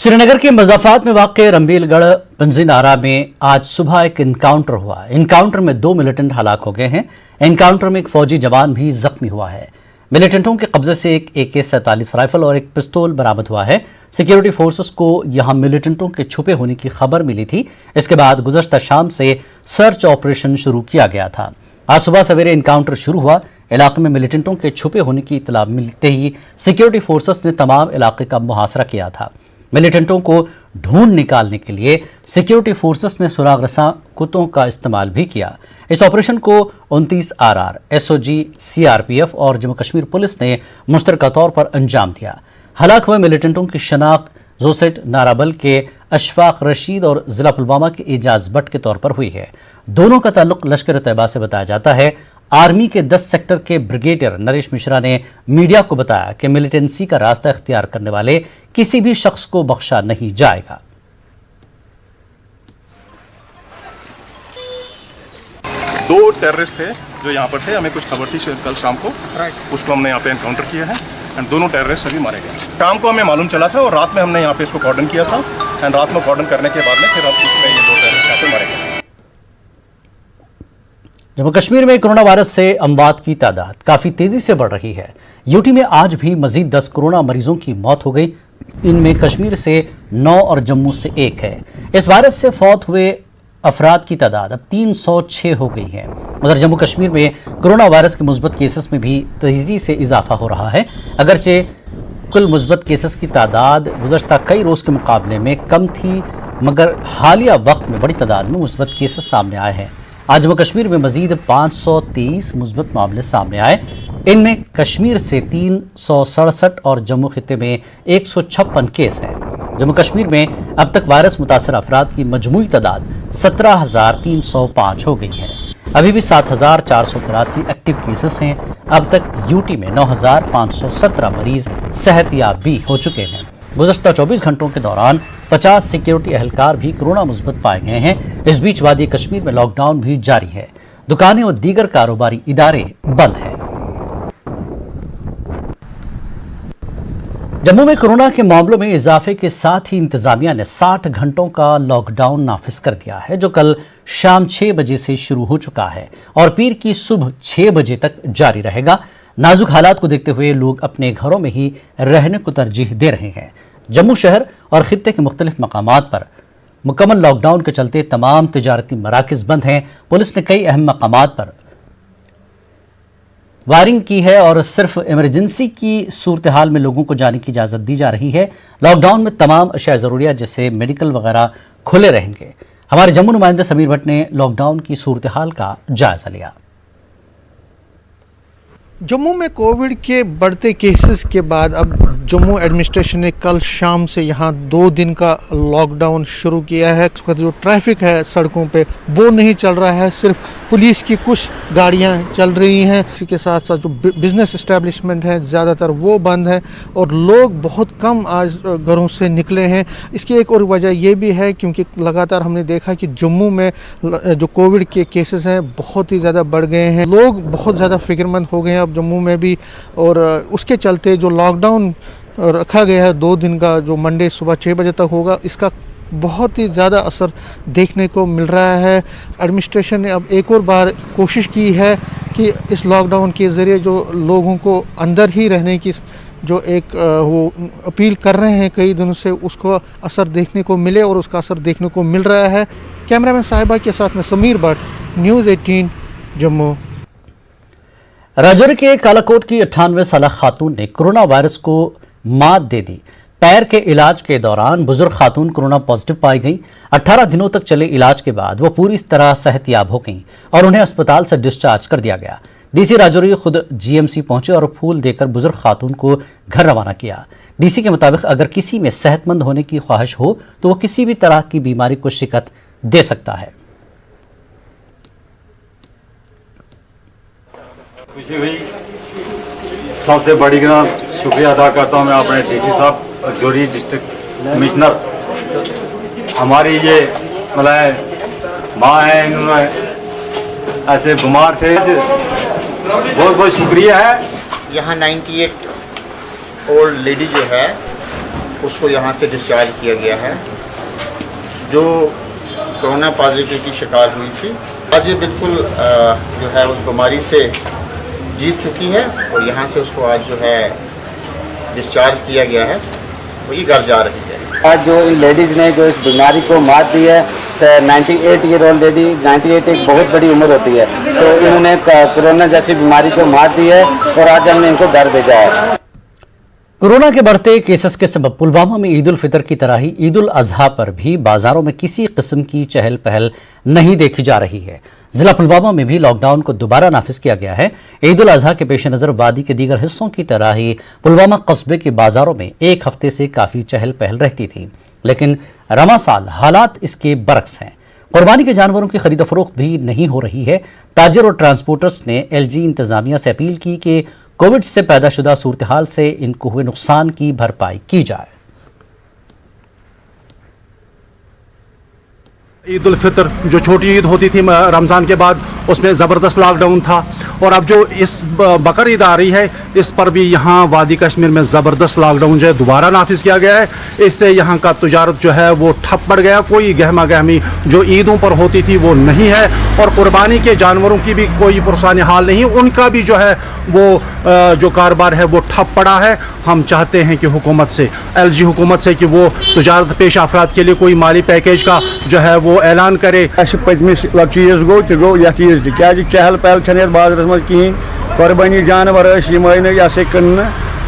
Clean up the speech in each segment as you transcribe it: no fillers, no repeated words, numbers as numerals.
श्रीनगर के मुज़फ्फराबाद में वाक़ रंबीलगढ़ पंजीनारा में आज सुबह एक इनकाउंटर हुआ। इनकाउंटर में 2 मिलिटेंट हलाक हो गए हैं। इनकाउंटर में एक फौजी जवान भी जख्मी हुआ है। मिलिटेंटों के कब्जे से एक AK-47 राइफल और एक पिस्तौल बरामद हुआ है। सिक्योरिटी फोर्सेस को यहां मिलिटेंटों के छुपे होने की खबर मिली थी। इसके बाद गुज़श्ता शाम से सर्च ऑपरेशन शुरू किया गया था। आज सुबह सवेरे इनकाउंटर शुरू हुआ। इलाके में मिलिटेंटों के छुपे होने की इतला मिलते ही सिक्योरिटी फोर्सेस ने तमाम इलाके का मुहासरा किया था। मिलिटेंटों को ढूंढ निकालने के लिए सिक्योरिटी फोर्सेस ने सुराग रसां कुत्तों का इस्तेमाल भी किया। इस ऑपरेशन को 29 RR, SOG, CRPF और जम्मू कश्मीर पुलिस ने मुश्तरका तौर पर अंजाम दिया। हलाक हुए मिलिटेंटों की शनाख्त जोसेट नाराबल के अशफाक रशीद और जिला पुलवामा के एजाज भट्ट के तौर पर हुई है। दोनों का ताल्लुक लश्कर तैयबा से बताया जाता है। आर्मी के 10 सेक्टर के ब्रिगेडियर नरेश मिश्रा ने मीडिया को बताया कि मिलिटेंसी का रास्ता इख्तियार करने वाले किसी भी शख्स को बख्शा नहीं जाएगा। दो टेररिस्ट थे जो यहाँ पर थे। हमें कुछ खबर थी कल शाम को, उसको हमने यहाँ पे एनकाउंटर किया है एंड दोनों टेररिस्ट अभी मारे गए। शाम को हमें मालूम चला था और रात में हमने यहाँ पे इसको कॉर्डन किया था एंड रात में कॉर्डन करने के बाद में फिर अब इसमें ये 2 टेररिस्ट यहाँ पे मारे गए। जम्मू कश्मीर में कोरोना वायरस से अमवात की तादाद काफी तेजी से बढ़ रही है। यूटी में आज भी मजीद 10 कोरोना मरीजों की मौत हो गई। इनमें कश्मीर से 9 और जम्मू से 1 है। इस वायरस से फौत हुए अफराद की तादाद अब 306 हो गई है। उधर जम्मू कश्मीर में कोरोना वायरस के मुस्बत केसेस में भी तेजी से इजाफा हो रहा है। अगरचे कुल मुस्बत केसेस की तादाद गुज़श्ता कई रोज़ के मुकाबले में कम थी, मगर हालिया वक्त में बड़ी तादाद में मुस्बत केसेस सामने आए हैं। आज जम्मू कश्मीर में मजीद 523 मुस्बत मामले सामने आए। इनमें कश्मीर से 367 और जम्मू खित्ते में 156 केस हैं। जम्मू कश्मीर में अब तक वायरस मुतासर अफराद की मजमूई तादाद 17,305 हो गई है। अभी भी 7,483 एक्टिव केसेस हैं। अब तक यूटी में 9,517 मरीज सेहतयाब भी हो चुके हैं। गुज़श्ता 24 घंटों के दौरान 50 सिक्योरिटी अहलकार भी कोरोना मुस्बत पाए गए हैं। इस बीच वादी कश्मीर में लॉकडाउन भी जारी है। दुकानें और दीगर कारोबारी इदारे बंद हैं। जम्मू में कोरोना के मामलों में इजाफे के साथ ही इंतजामिया ने 60 घंटों का लॉकडाउन नाफिज कर दिया है, जो कल शाम 6 बजे से शुरू हो चुका है और पीर की सुबह 6 बजे तक जारी रहेगा। नाजुक हालात को देखते हुए लोग अपने घरों में ही रहने को तरजीह दे रहे हैं। जम्मू शहर और खित्ते के मुख्तलिफ मकामात पर मुकम्मल लॉकडाउन के चलते तमाम तिजारती मराकज़ बंद हैं। पुलिस ने कई अहम मकामात पर वायरिंग की है और सिर्फ इमरजेंसी की सूरत हाल में लोगों को जाने की इजाज़त दी जा रही है। लॉकडाउन में तमाम अशिया ज़रूरिया जैसे मेडिकल वगैरह खुले रहेंगे। हमारे जम्मू नुमाइंदे समीर भट्ट ने लॉकडाउन की सूरत हाल का जायज़ा लिया। जम्मू में कोविड के बढ़ते केसेस के बाद अब जम्मू एडमिनिस्ट्रेशन ने कल शाम से यहाँ 2 दिन का लॉकडाउन शुरू किया है। उसका जो ट्रैफिक है सड़कों पे वो नहीं चल रहा है, सिर्फ पुलिस की कुछ गाड़ियाँ चल रही हैं। इसी के साथ साथ जो बिजनेस इस्टेब्लिशमेंट है ज़्यादातर वो बंद है और लोग बहुत कम आज घरों से निकले हैं। इसकी एक और वजह ये भी है क्योंकि लगातार हमने देखा कि जम्मू में जो कोविड के केसेस हैं बहुत ही ज़्यादा बढ़ गए हैं। लोग बहुत ज़्यादा फिक्रमंद हो गए हैं अब जम्मू में भी, और उसके चलते जो लॉकडाउन रखा गया है 2 दिन का, जो मंडे सुबह 6 बजे तक होगा, इसका बहुत ही ज़्यादा असर देखने को मिल रहा है। एडमिनिस्ट्रेशन ने अब एक और बार कोशिश की है कि इस लॉकडाउन के ज़रिए जो लोगों को अंदर ही रहने की जो एक वो अपील कर रहे हैं कई दिनों से, उसको असर देखने को मिले और उसका असर देखने को मिल रहा है। कैमरामैन साहिबा के साथ में समीर भट्ट, न्यूज़ 18 जम्मू। राजौरी के कालाकोट की 98 साल खातून ने कोरोना वायरस को मात दे दी। पैर के इलाज के दौरान बुजुर्ग खातून कोरोना पॉजिटिव पाई गई। 18 दिनों तक चले इलाज के बाद वो पूरी तरह सेहतयाब हो गई और उन्हें अस्पताल से डिस्चार्ज कर दिया गया। डीसी राजौरी खुद GMC पहुंचे और फूल देकर बुजुर्ग खातून को घर रवाना किया। डीसी के मुताबिक अगर किसी में सेहतमंद होने की ख्वाहिश हो तो वो किसी भी तरह की बीमारी को शिकत दे सकता है। खुशी हुई, सबसे बड़ी शुक्रिया अदा करता हूँ मैं अपने DC साहब, राजौरी डिस्ट्रिक्ट कमिश्नर। हमारी ये मतलब माँ है, इन्होंने ऐसे बीमार थे, बहुत बहुत शुक्रिया है। यहाँ 98 ओल्ड लेडी जो है उसको यहाँ से डिस्चार्ज किया गया है, जो कोरोना पॉजिटिव की शिकार हुई थी। आज ये बिल्कुल जो है उस बीमारी से जीत चुकी है और यहाँ से उसको आज जो है डिस्चार्ज किया गया है, वो ये घर जा रही है। आज जो इन लेडीज़ ने जो इस बीमारी को मात दी है, 98 ईयर ओल्ड लेडी, 98 एक बहुत बड़ी उम्र होती है, तो इन्होंने कोरोना जैसी बीमारी को मात दी है और आज हमने इनको घर भेजा है। कोरोना के बढ़ते केसेस के सबब पुलवामा में ईद उल फितर की तरह ही ईद उल अजहा पर भी बाजारों में किसी किस्म की चहल पहल नहीं देखी जा रही है। जिला पुलवामा में भी लॉकडाउन को दोबारा नाफिज किया गया है। ईद उल अजहा के पेश नज़र वादी के दीगर हिस्सों की तरह ही पुलवामा कस्बे के बाजारों में एक हफ्ते से काफ़ी चहल पहल रहती थी, लेकिन रमा साल हालात इसके बरक्स हैं। कुर्बानी के जानवरों की खरीद फरोख्त भी नहीं हो रही है। ताजर और ट्रांसपोर्टर्स ने एलजी इंतजामिया से अपील की कि कोविड से पैदाशुदा सूरत हाल से इनको हुए नुकसान की भरपाई की जाए। ईद उल फितर जो छोटी ईद होती थी रमज़ान के बाद, उसमें ज़बरदस्त लॉकडाउन था, और अब जो इस बकर ईद आ रही है इस पर भी यहाँ वादी कश्मीर में ज़बरदस्त लॉकडाउन जो है दोबारा नाफिज किया गया है। इससे यहाँ का तजारत जो है वो ठप पड़ गया। कोई गहमा गहमी जो ईदों पर होती थी वो नहीं है, और कुर्बानी के जानवरों की भी कोई पुरसानी हाल नहीं, उनका भी जो है वो जो कारोबार है वो ठप पड़ा है। हम चाहते हैं कि हुकूमत से, एलजी हुकूमत से, कि वो तजारत पेश अफराद के लिए कोई माली पैकेज का जो है वो ऐलान करे। पतमिस चीज गो तो गो ये चीज क्या चहल पहल बाजार मज कहें। कुर्बानी जानवर ये कन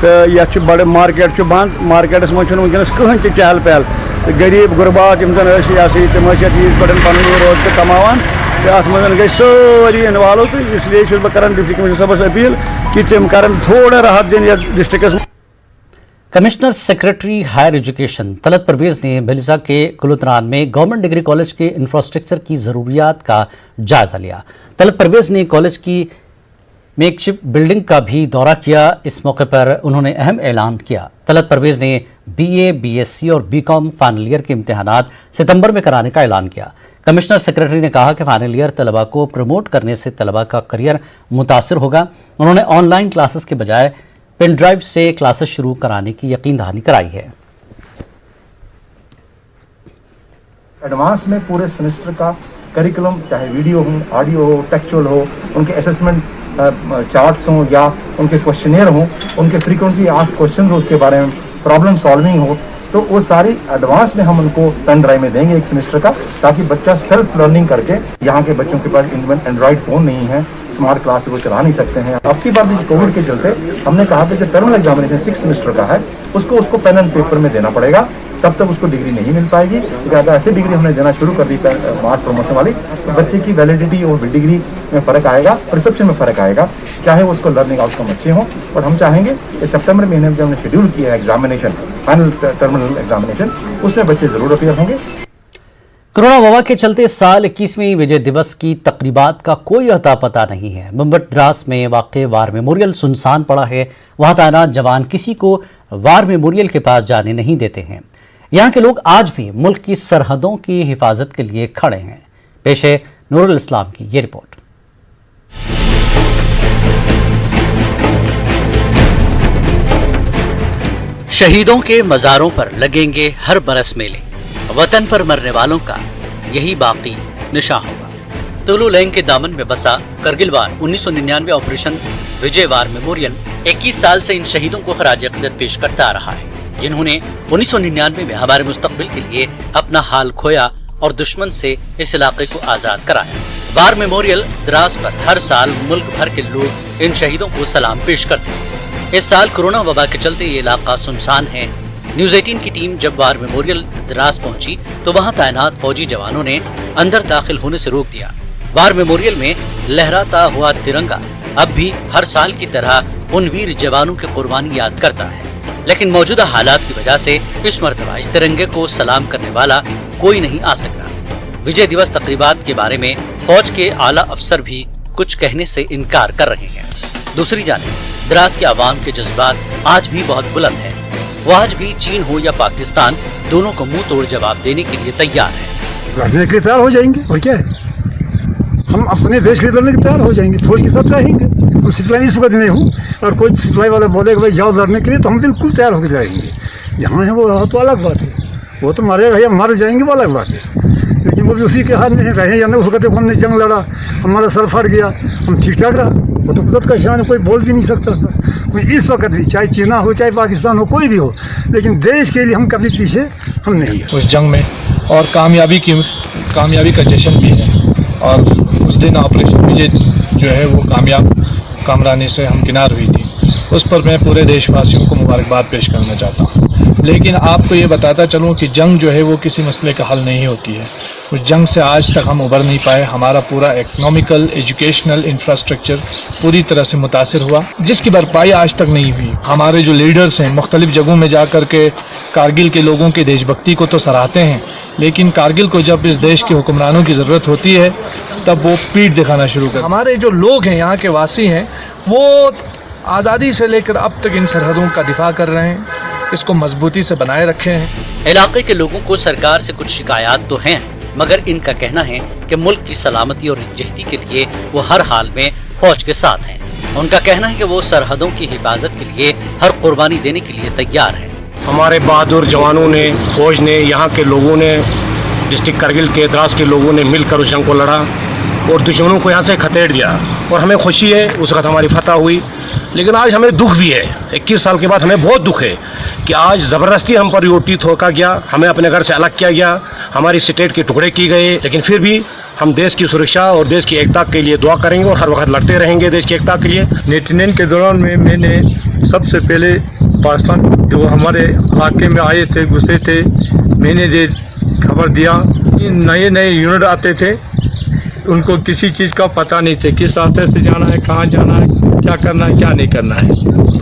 तो ये बड़ मार्केट बंद, मार्केटस मज वनकस कहन तह चहल पहल, तो गरीब गुरबात तम तम ईद पे पन रोज कमान, तो अत मज गई सारी इन्वॉल्व। तो इसलिए बह कर डिप्टी कमिश्नर साहबस अपील कि तम कर थोड़ा राहत दिन district. Commissioner secretary higher education Talat Parvez ने भलिसा के कुलुतरान में गवर्नमेंट डिग्री कॉलेज के इंफ्रास्ट्रक्चर की ज़रूरियात का जायजा लिया। तलत परवेज ने कॉलेज की मेकशिफ्ट बिल्डिंग का भी दौरा किया। इस मौके पर उन्होंने अहम ऐलान किया। तलत परवेज ने बीए, बीएससी और बीकॉम फाइनल ईयर के इम्तिहानात सितंबर में कराने का ऐलान किया। कमिश्नर सेक्रेटरी ने कहा कि फाइनल ईयर तलबा को प्रमोट करने से तलबा का करियर मुतासिर होगा। उन्होंने ऑनलाइन क्लासेस के बजाय पेन ड्राइव से क्लासेस शुरू कराने की यकीन दहानी कराई है। एडवांस में पूरे सेमेस्टर का करिकुलम, चाहे वीडियो हो, ऑडियो हो, टेक्सचुअल हो, उनके असेसमेंट चार्ट्स हों या उनके क्वेश्चनियर हों, उनके फ्रीक्वेंटली आस्क्ड क्वेश्चन हो, उसके बारे में प्रॉब्लम सॉल्विंग हो, तो वो सारी एडवांस में हम उनको पेन ड्राइव में देंगे एक सेमेस्टर का, ताकि बच्चा सेल्फ लर्निंग करके, यहाँ के बच्चों के पास एंड्रॉइड फ़ोन नहीं है, स्मार्ट क्लास वो चला नहीं सकते हैं। अब की बात कोविड के चलते हमने कहा कि जो टर्मिनल एग्जामिनेशन 6 सेमेस्टर का है उसको पेन एंड पेपर में देना पड़ेगा, तब तक उसको डिग्री नहीं मिल पाएगी। क्योंकि अगर ऐसी डिग्री हमने देना शुरू कर दी मार्च प्रमोशन वाली, तो बच्चे की वैलिडिटी और डिग्री में फ़र्क आएगा, परसेप्शन में फ़र्क आएगा, चाहे वो उसको लर्निंग आउटकम अच्छे हों। और हम चाहेंगे कि सितंबर महीने में जब हमने शेड्यूल किया है एग्जामिनेशन, फाइनल टर्मिनल एग्जामिनेशन, उसमें बच्चे ज़रूर अपीयर होंगे। कोरोना वबा के चलते इस साल 21वीं विजय दिवस की तकरीबात का कोई अता पता नहीं है। मुंबई द्रास में वाक़ वार मेमोरियल सुनसान पड़ा है। वहां तैनात जवान किसी को वार मेमोरियल के पास जाने नहीं देते हैं। यहाँ के लोग आज भी मुल्क की सरहदों की हिफाजत के लिए खड़े हैं। पेश है नूरुल इस्लाम की ये रिपोर्ट। शहीदों के मज़ारों पर लगेंगे हर बरस मेले। वतन पर मरने वालों का यही बाकी निशान होगा। तुलु लैंग के दामन में बसा करगिल वार 1999 ऑपरेशन विजय वार मेमोरियल 21 साल से इन शहीदों को खराज अक़ीदत पेश करता आ रहा है, जिन्होंने 1999 में हमारे मुस्तकबिल के लिए अपना हाल खोया और दुश्मन से इस इलाके को आजाद कराया। वार मेमोरियल द्रास पर हर साल मुल्क भर के लोग इन शहीदों को सलाम पेश करते हैं। इस साल कोरोना वबा के चलते ये इलाका सुनसान है। न्यूज़ 18 की टीम जब वार मेमोरियल द्रास पहुंची तो वहां तैनात फौजी जवानों ने अंदर दाखिल होने से रोक दिया। वार मेमोरियल में लहराता हुआ तिरंगा अब भी हर साल की तरह उन वीर जवानों की कुर्बानी याद करता है, लेकिन मौजूदा हालात की वजह से इस मर्तबा इस तिरंगे को सलाम करने वाला कोई नहीं आ सका। विजय दिवस तकरीबात के बारे में फौज के आला अफसर भी कुछ कहने से इनकार कर रहे हैं। दूसरी जानिब द्रास के आवाम के जज्बात आज भी बहुत बुलंद है। वो आज भी चीन हो या पाकिस्तान दोनों को मुंह तोड़ जवाब देने के लिए तैयार है। लड़ने के लिए तैयार हो जाएंगे, और क्या है, हम अपने देश के लिए लड़ने के तैयार हो जाएंगे, फौज के साथ रहेंगे। तो सिपाही इस वक्त नहीं हूँ, और कोई सिपाही वाला बोले कि भाई जाओ लड़ने के लिए, तो हम बिल्कुल तैयार होकर रहेंगे। जहाँ है वो तो अलग बात है, वो तो मरेगा या मर जाएंगे वो अलग बात है, लेकिन वो भी उसी के हाथ में रहे या नहीं। उसको देखो हमने जंग लड़ा, हमारा सर फट गया, हम ठीक ठाक रहा, वो तो कुदरत का शान है, कोई बोल भी नहीं सकता था। कोई इस वक्त भी, चाहे चीना हो चाहे पाकिस्तान हो, कोई भी हो, लेकिन देश के लिए हम कभी पीछे हम नहीं है उस जंग में। और कामयाबी का जश्न भी है, और उस दिन ऑपरेशन विजय जो है वो कामरानी से हमकिनार हुई थी। उस पर मैं पूरे देशवासियों को मुबारकबाद पेश करना चाहता हूँ। लेकिन आपको ये बताता चलूँ कि जंग जो है वो किसी मसले का हल नहीं होती है। उस जंग से आज तक हम उबर नहीं पाए। हमारा पूरा इकनॉमिकल एजुकेशनल इंफ्रास्ट्रक्चर पूरी तरह से मुतासिर हुआ, जिसकी भरपाई आज तक नहीं हुई। हमारे जो लीडर्स हैं मुख्तलिफ जगहों में जा कर के कारगिल के लोगों के देशभक्ति को तो सराहते हैं, लेकिन कारगिल को जब इस देश के हुक्मरानों की ज़रूरत होती है तब वो पीठ दिखाना शुरू कर। हमारे जो लोग हैं, यहाँ के वासी हैं, वो आज़ादी से लेकर अब तक इन सरहदों का दिफा कर रहे हैं, इसको मजबूती से बनाए रखे हैं। इलाके के लोगों को सरकार से कुछ शिकायत तो हैं, मगर इनका कहना है कि मुल्क की सलामती और यकजहती के लिए वो हर हाल में फौज के साथ हैं। उनका कहना है कि वो सरहदों की हिफाजत के लिए हर कुर्बानी देने के लिए तैयार है। हमारे बहादुर जवानों ने, फौज ने, यहाँ के लोगों ने, डिस्ट्रिक्ट करगिल के द्रास के लोगों ने मिलकर उस जंग को लड़ा और दुश्मनों को यहाँ से खदेड़ दिया, और हमें खुशी है उस वक्त हमारी फतह हुई। लेकिन आज हमें दुख भी है, 21 साल के बाद हमें बहुत दुख है कि आज ज़बरदस्ती हम पर यूटी थोका गया, हमें अपने घर से अलग किया गया, हमारी स्टेट के टुकड़े किए गए। लेकिन फिर भी हम देश की सुरक्षा और देश की एकता के लिए दुआ करेंगे और हर वक्त लड़ते रहेंगे देश की एकता के लिए। 99 के दौरान में मैंने सबसे पहले पाकिस्तान जो हमारे इलाके में आए थे, घुसे थे, मैंने ये खबर दिया। नए यूनिट आते थे, उनको किसी चीज़ का पता नहीं थे, किस रास्ते से जाना है, कहाँ जाना है, क्या करना है, क्या नहीं करना है,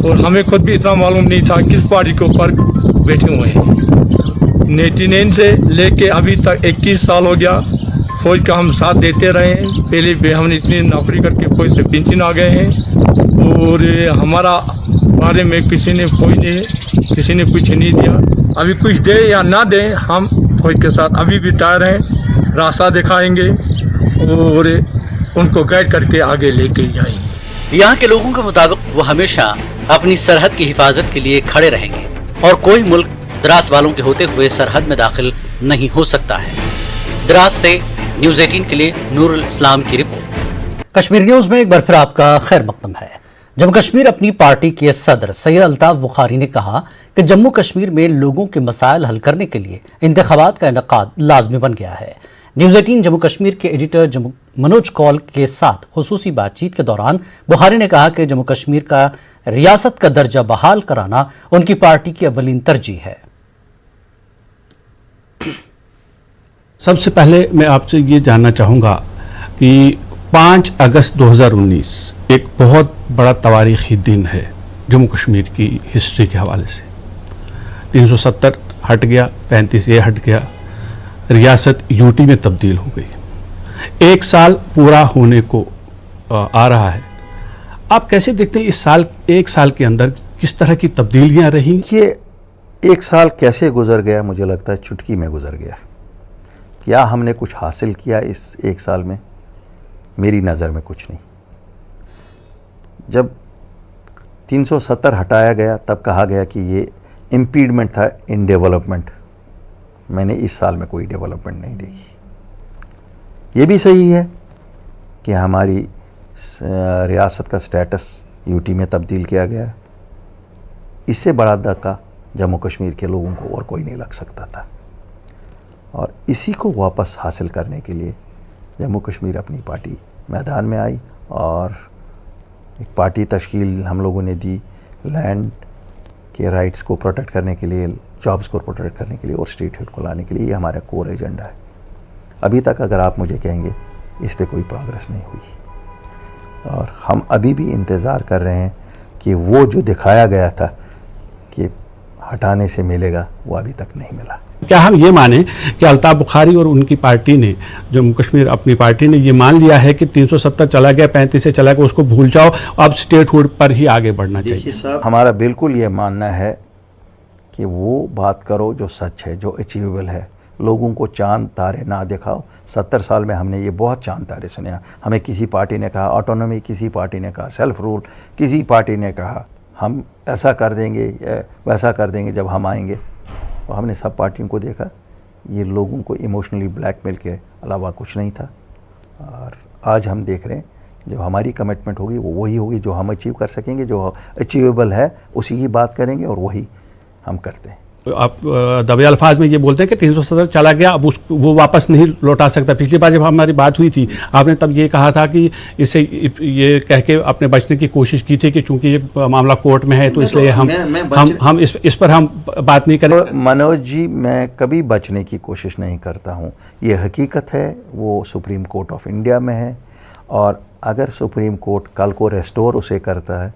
और हमें खुद भी इतना मालूम नहीं था किस पार्टी के ऊपर बैठे हुए हैं। 99 से लेके अभी तक 21 साल हो गया, फौज का हम साथ देते रहे हैं। पहले भी हमने इतनी नौकरी करके फौज से पेंशन आ गए हैं, और हमारा बारे में किसी ने किसी ने कुछ नहीं दिया। अभी कुछ दे या ना दे, हम फौज के साथ अभी भी तैयार हैं, रास्ता दिखाएंगे और उनको गाइड करके आगे लेके जाएंगे। यहाँ के लोगों के मुताबिक वो हमेशा अपनी सरहद की हिफाजत के लिए खड़े रहेंगे और कोई मुल्क द्रास वालों के होते हुए सरहद में दाखिल नहीं हो सकता है। द्रास से न्यूज़ 18 के लिए नूरुल इस्लाम की रिपोर्ट। कश्मीर न्यूज में एक बार फिर आपका खैर मकदम है। जम्मू कश्मीर अपनी पार्टी के सदर सैयद अल्ताफ बुखारी ने कहा कि जम्मू कश्मीर में लोगों के मसाइल हल करने के लिए इंतखाबात का इनेकाद लाजमी बन गया है। न्यूज़ 18 जम्मू कश्मीर के एडिटर मनोज कौल के साथ खुसूसी बातचीत के दौरान बुखारी ने कहा कि जम्मू कश्मीर का रियासत का दर्जा बहाल कराना उनकी पार्टी की अव्वलीन तरजीह है। सबसे पहले मैं आपसे ये जानना चाहूँगा कि 5 अगस्त 2019 एक बहुत बड़ा तवारीखी दिन है जम्मू कश्मीर की हिस्ट्री के हवाले से। 370 हट गया, 35 ये हट गया, रियासत यूटी में तब्दील हो गई। 1 साल पूरा होने को आ रहा है। आप कैसे देखते हैं इस साल, 1 साल के अंदर किस तरह की तब्दीलियां रही? ये 1 साल कैसे गुजर गया, मुझे लगता है चुटकी में गुजर गया। क्या हमने कुछ हासिल किया इस 1 साल में? मेरी नज़र में कुछ नहीं। जब 370 हटाया गया तब कहा गया कि ये इम्पीडमेंट था इन डेवलपमेंट। मैंने इस साल में कोई डेवलपमेंट नहीं देखी। ये भी सही है कि हमारी रियासत का स्टेटस यूटी में तब्दील किया गया। इससे बड़ा धक्का जम्मू कश्मीर के लोगों को और कोई नहीं लग सकता था, और इसी को वापस हासिल करने के लिए जम्मू कश्मीर अपनी पार्टी मैदान में आई और एक पार्टी तश्कील हम लोगों ने दी, लैंड के राइट्स को प्रोटेक्ट करने के लिए, जॉब्स को प्रोटेक्ट करने के लिए और स्टेट हेड को लाने के लिए। ये हमारा कोर एजेंडा है। अभी तक अगर आप मुझे कहेंगे इस पे कोई प्रोग्रेस नहीं हुई, और हम अभी भी इंतज़ार कर रहे हैं कि वो जो दिखाया गया था कि हटाने से मिलेगा, वो अभी तक नहीं मिला। क्या हम ये माने कि अल्ताफ बुखारी और उनकी पार्टी ने, जम्मू कश्मीर अपनी पार्टी ने ये मान लिया है कि 370 चला गया, 35 से चला गया, उसको भूल जाओ, अब स्टेटहुड पर ही आगे बढ़ना चाहिए? साहब, हमारा बिल्कुल ये मानना है कि वो बात करो जो सच है, जो अचीवेबल है। लोगों को चांद तारे ना दिखाओ। 70 साल में हमने ये बहुत चांद तारे सुने। हमें किसी पार्टी ने कहा ऑटोनॉमी, किसी पार्टी ने कहा सेल्फ रूल, किसी पार्टी ने कहा हम ऐसा कर देंगे वैसा कर देंगे जब हम आएंगे। और हमने सब पार्टियों को देखा, ये लोगों को इमोशनली ब्लैकमेल के अलावा कुछ नहीं था। और आज हम देख रहे हैं जो हमारी कमिटमेंट होगी वो वही होगी जो हम अचीव कर सकेंगे, जो अचीवेबल है उसी की बात करेंगे और वही हम करते हैं। आप दबे अल्फाज में ये बोलते हैं कि 370 चला गया, अब वो वापस नहीं लौटा सकता। पिछली बार जब हमारी बात हुई थी आपने तब ये कहा था कि इससे ये कह के अपने बचने की कोशिश की थी कि चूंकि ये मामला कोर्ट में है तो इसलिए हम इस पर हम बात नहीं करें। मनोज जी, मैं कभी बचने की कोशिश नहीं करता हूँ, ये हकीकत है, वो सुप्रीम कोर्ट ऑफ इंडिया में है। और अगर सुप्रीम कोर्ट कल को रेस्टोर उसे करता है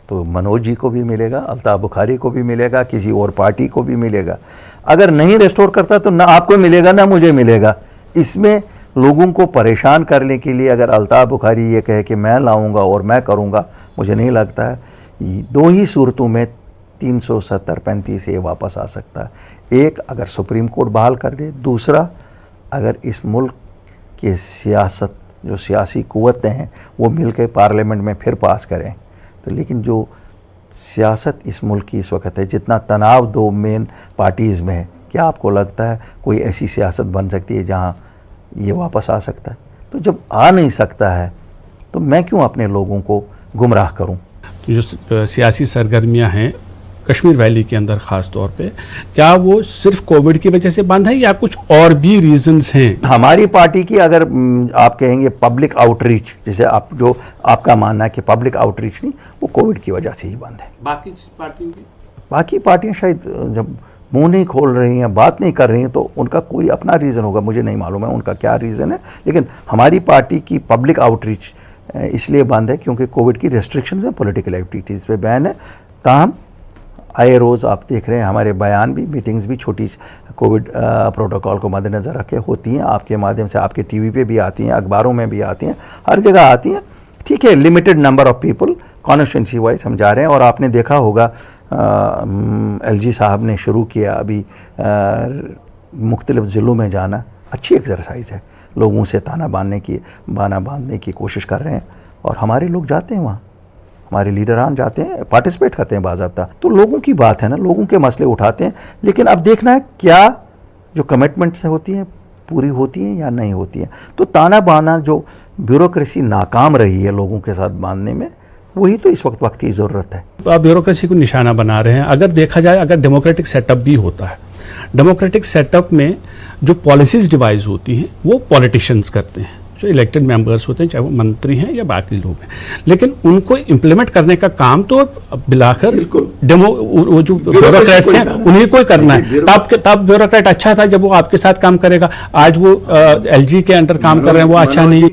तो मनोज जी को भी मिलेगा, अल्ताफ बुखारी को भी मिलेगा, किसी और पार्टी को भी मिलेगा। अगर नहीं रेस्टोर करता तो ना आपको मिलेगा ना मुझे मिलेगा। इसमें लोगों को परेशान करने के लिए अगर अल्ताफ बुखारी ये कहे कि मैं लाऊंगा और मैं करूंगा, मुझे नहीं लगता है। दो ही सूरतों में 370-35 ये वापस आ सकता है। एक, अगर सुप्रीम कोर्ट बहाल कर दे, दूसरा अगर इस मुल्क के सियासत जो सियासी कुव्वतें हैं वो मिल के पार्लियामेंट में फिर पास करें। तो लेकिन जो सियासत इस मुल्क की इस वक्त है, जितना तनाव दो मेन पार्टीज़ में है, क्या आपको लगता है कोई ऐसी सियासत बन सकती है जहां ये वापस आ सकता है? तो जब आ नहीं सकता है तो मैं क्यों अपने लोगों को गुमराह करूं? जो सियासी सरगर्मियां हैं कश्मीर वैली के अंदर ख़ास तौर पे, क्या वो सिर्फ कोविड की वजह से बंद है या कुछ और भी रीजंस हैं? हमारी पार्टी की अगर आप कहेंगे पब्लिक आउटरीच, जैसे आप जो आपका मानना है कि पब्लिक आउटरीच नहीं, वो कोविड की वजह से ही बंद है। बाकी पार्टियां शायद जब मुंह नहीं खोल रही हैं, बात नहीं कर रही हैं, तो उनका कोई अपना रीज़न होगा, मुझे नहीं मालूम है उनका क्या रीज़न है। लेकिन हमारी पार्टी की पब्लिक आउटरीच इसलिए बंद है क्योंकि कोविड की रेस्ट्रिक्शंस में पॉलिटिकल एक्टिविटीज़ पे बैन है। ताहम आए रोज़ आप देख रहे हैं हमारे बयान भी, मीटिंग्स भी छोटी कोविड प्रोटोकॉल को मद्देनज़र रखे होती हैं। आपके माध्यम से आपके टीवी पे भी आती हैं, अखबारों में भी आती हैं, हर जगह आती हैं। ठीक है, limited number of people constituency wise हम जा रहे हैं। और आपने देखा होगा LG साहब ने शुरू किया अभी मुख्तलिफ ज़िलों में जाना, अच्छी एक्सरसाइज है। लोगों से बाना बांधने की कोशिश कर रहे हैं और हमारे लोग जाते हैं वहाँ, हमारे लीडरान जाते हैं, पार्टिसिपेट करते हैं बाज़ाब्ता। तो लोगों की बात है ना, लोगों के मसले उठाते हैं। लेकिन अब देखना है क्या जो कमिटमेंट्स होती हैं पूरी होती हैं या नहीं होती हैं। तो ताना बाना जो ब्यूरोक्रेसी नाकाम रही है लोगों के साथ बांधने में, वही तो इस वक्त की ज़रूरत है। आप ब्यूरोक्रेसी को निशाना बना रहे हैं। अगर देखा जाए, अगर डेमोक्रेटिक सेटअप भी होता है, डेमोक्रेटिक सेटअप में जो पॉलिसीज़ डिवाइस होती हैं वो पॉलिटिशियंस करते हैं, जो इलेक्टेड मेंबर्स होते हैं, चाहे वो मंत्री हैं या बाकी लोग हैं। लेकिन उनको इम्प्लीमेंट करने का काम तो बिलाकर वो जो ब्यूरोक्रेट्स हैं उन्हीं को ही करना है। तब ब्यूरोक्रेट अच्छा था जब वो आपके साथ काम करेगा। आज वो LG के अंडर काम कर रहे हैं, वो अच्छा नहीं।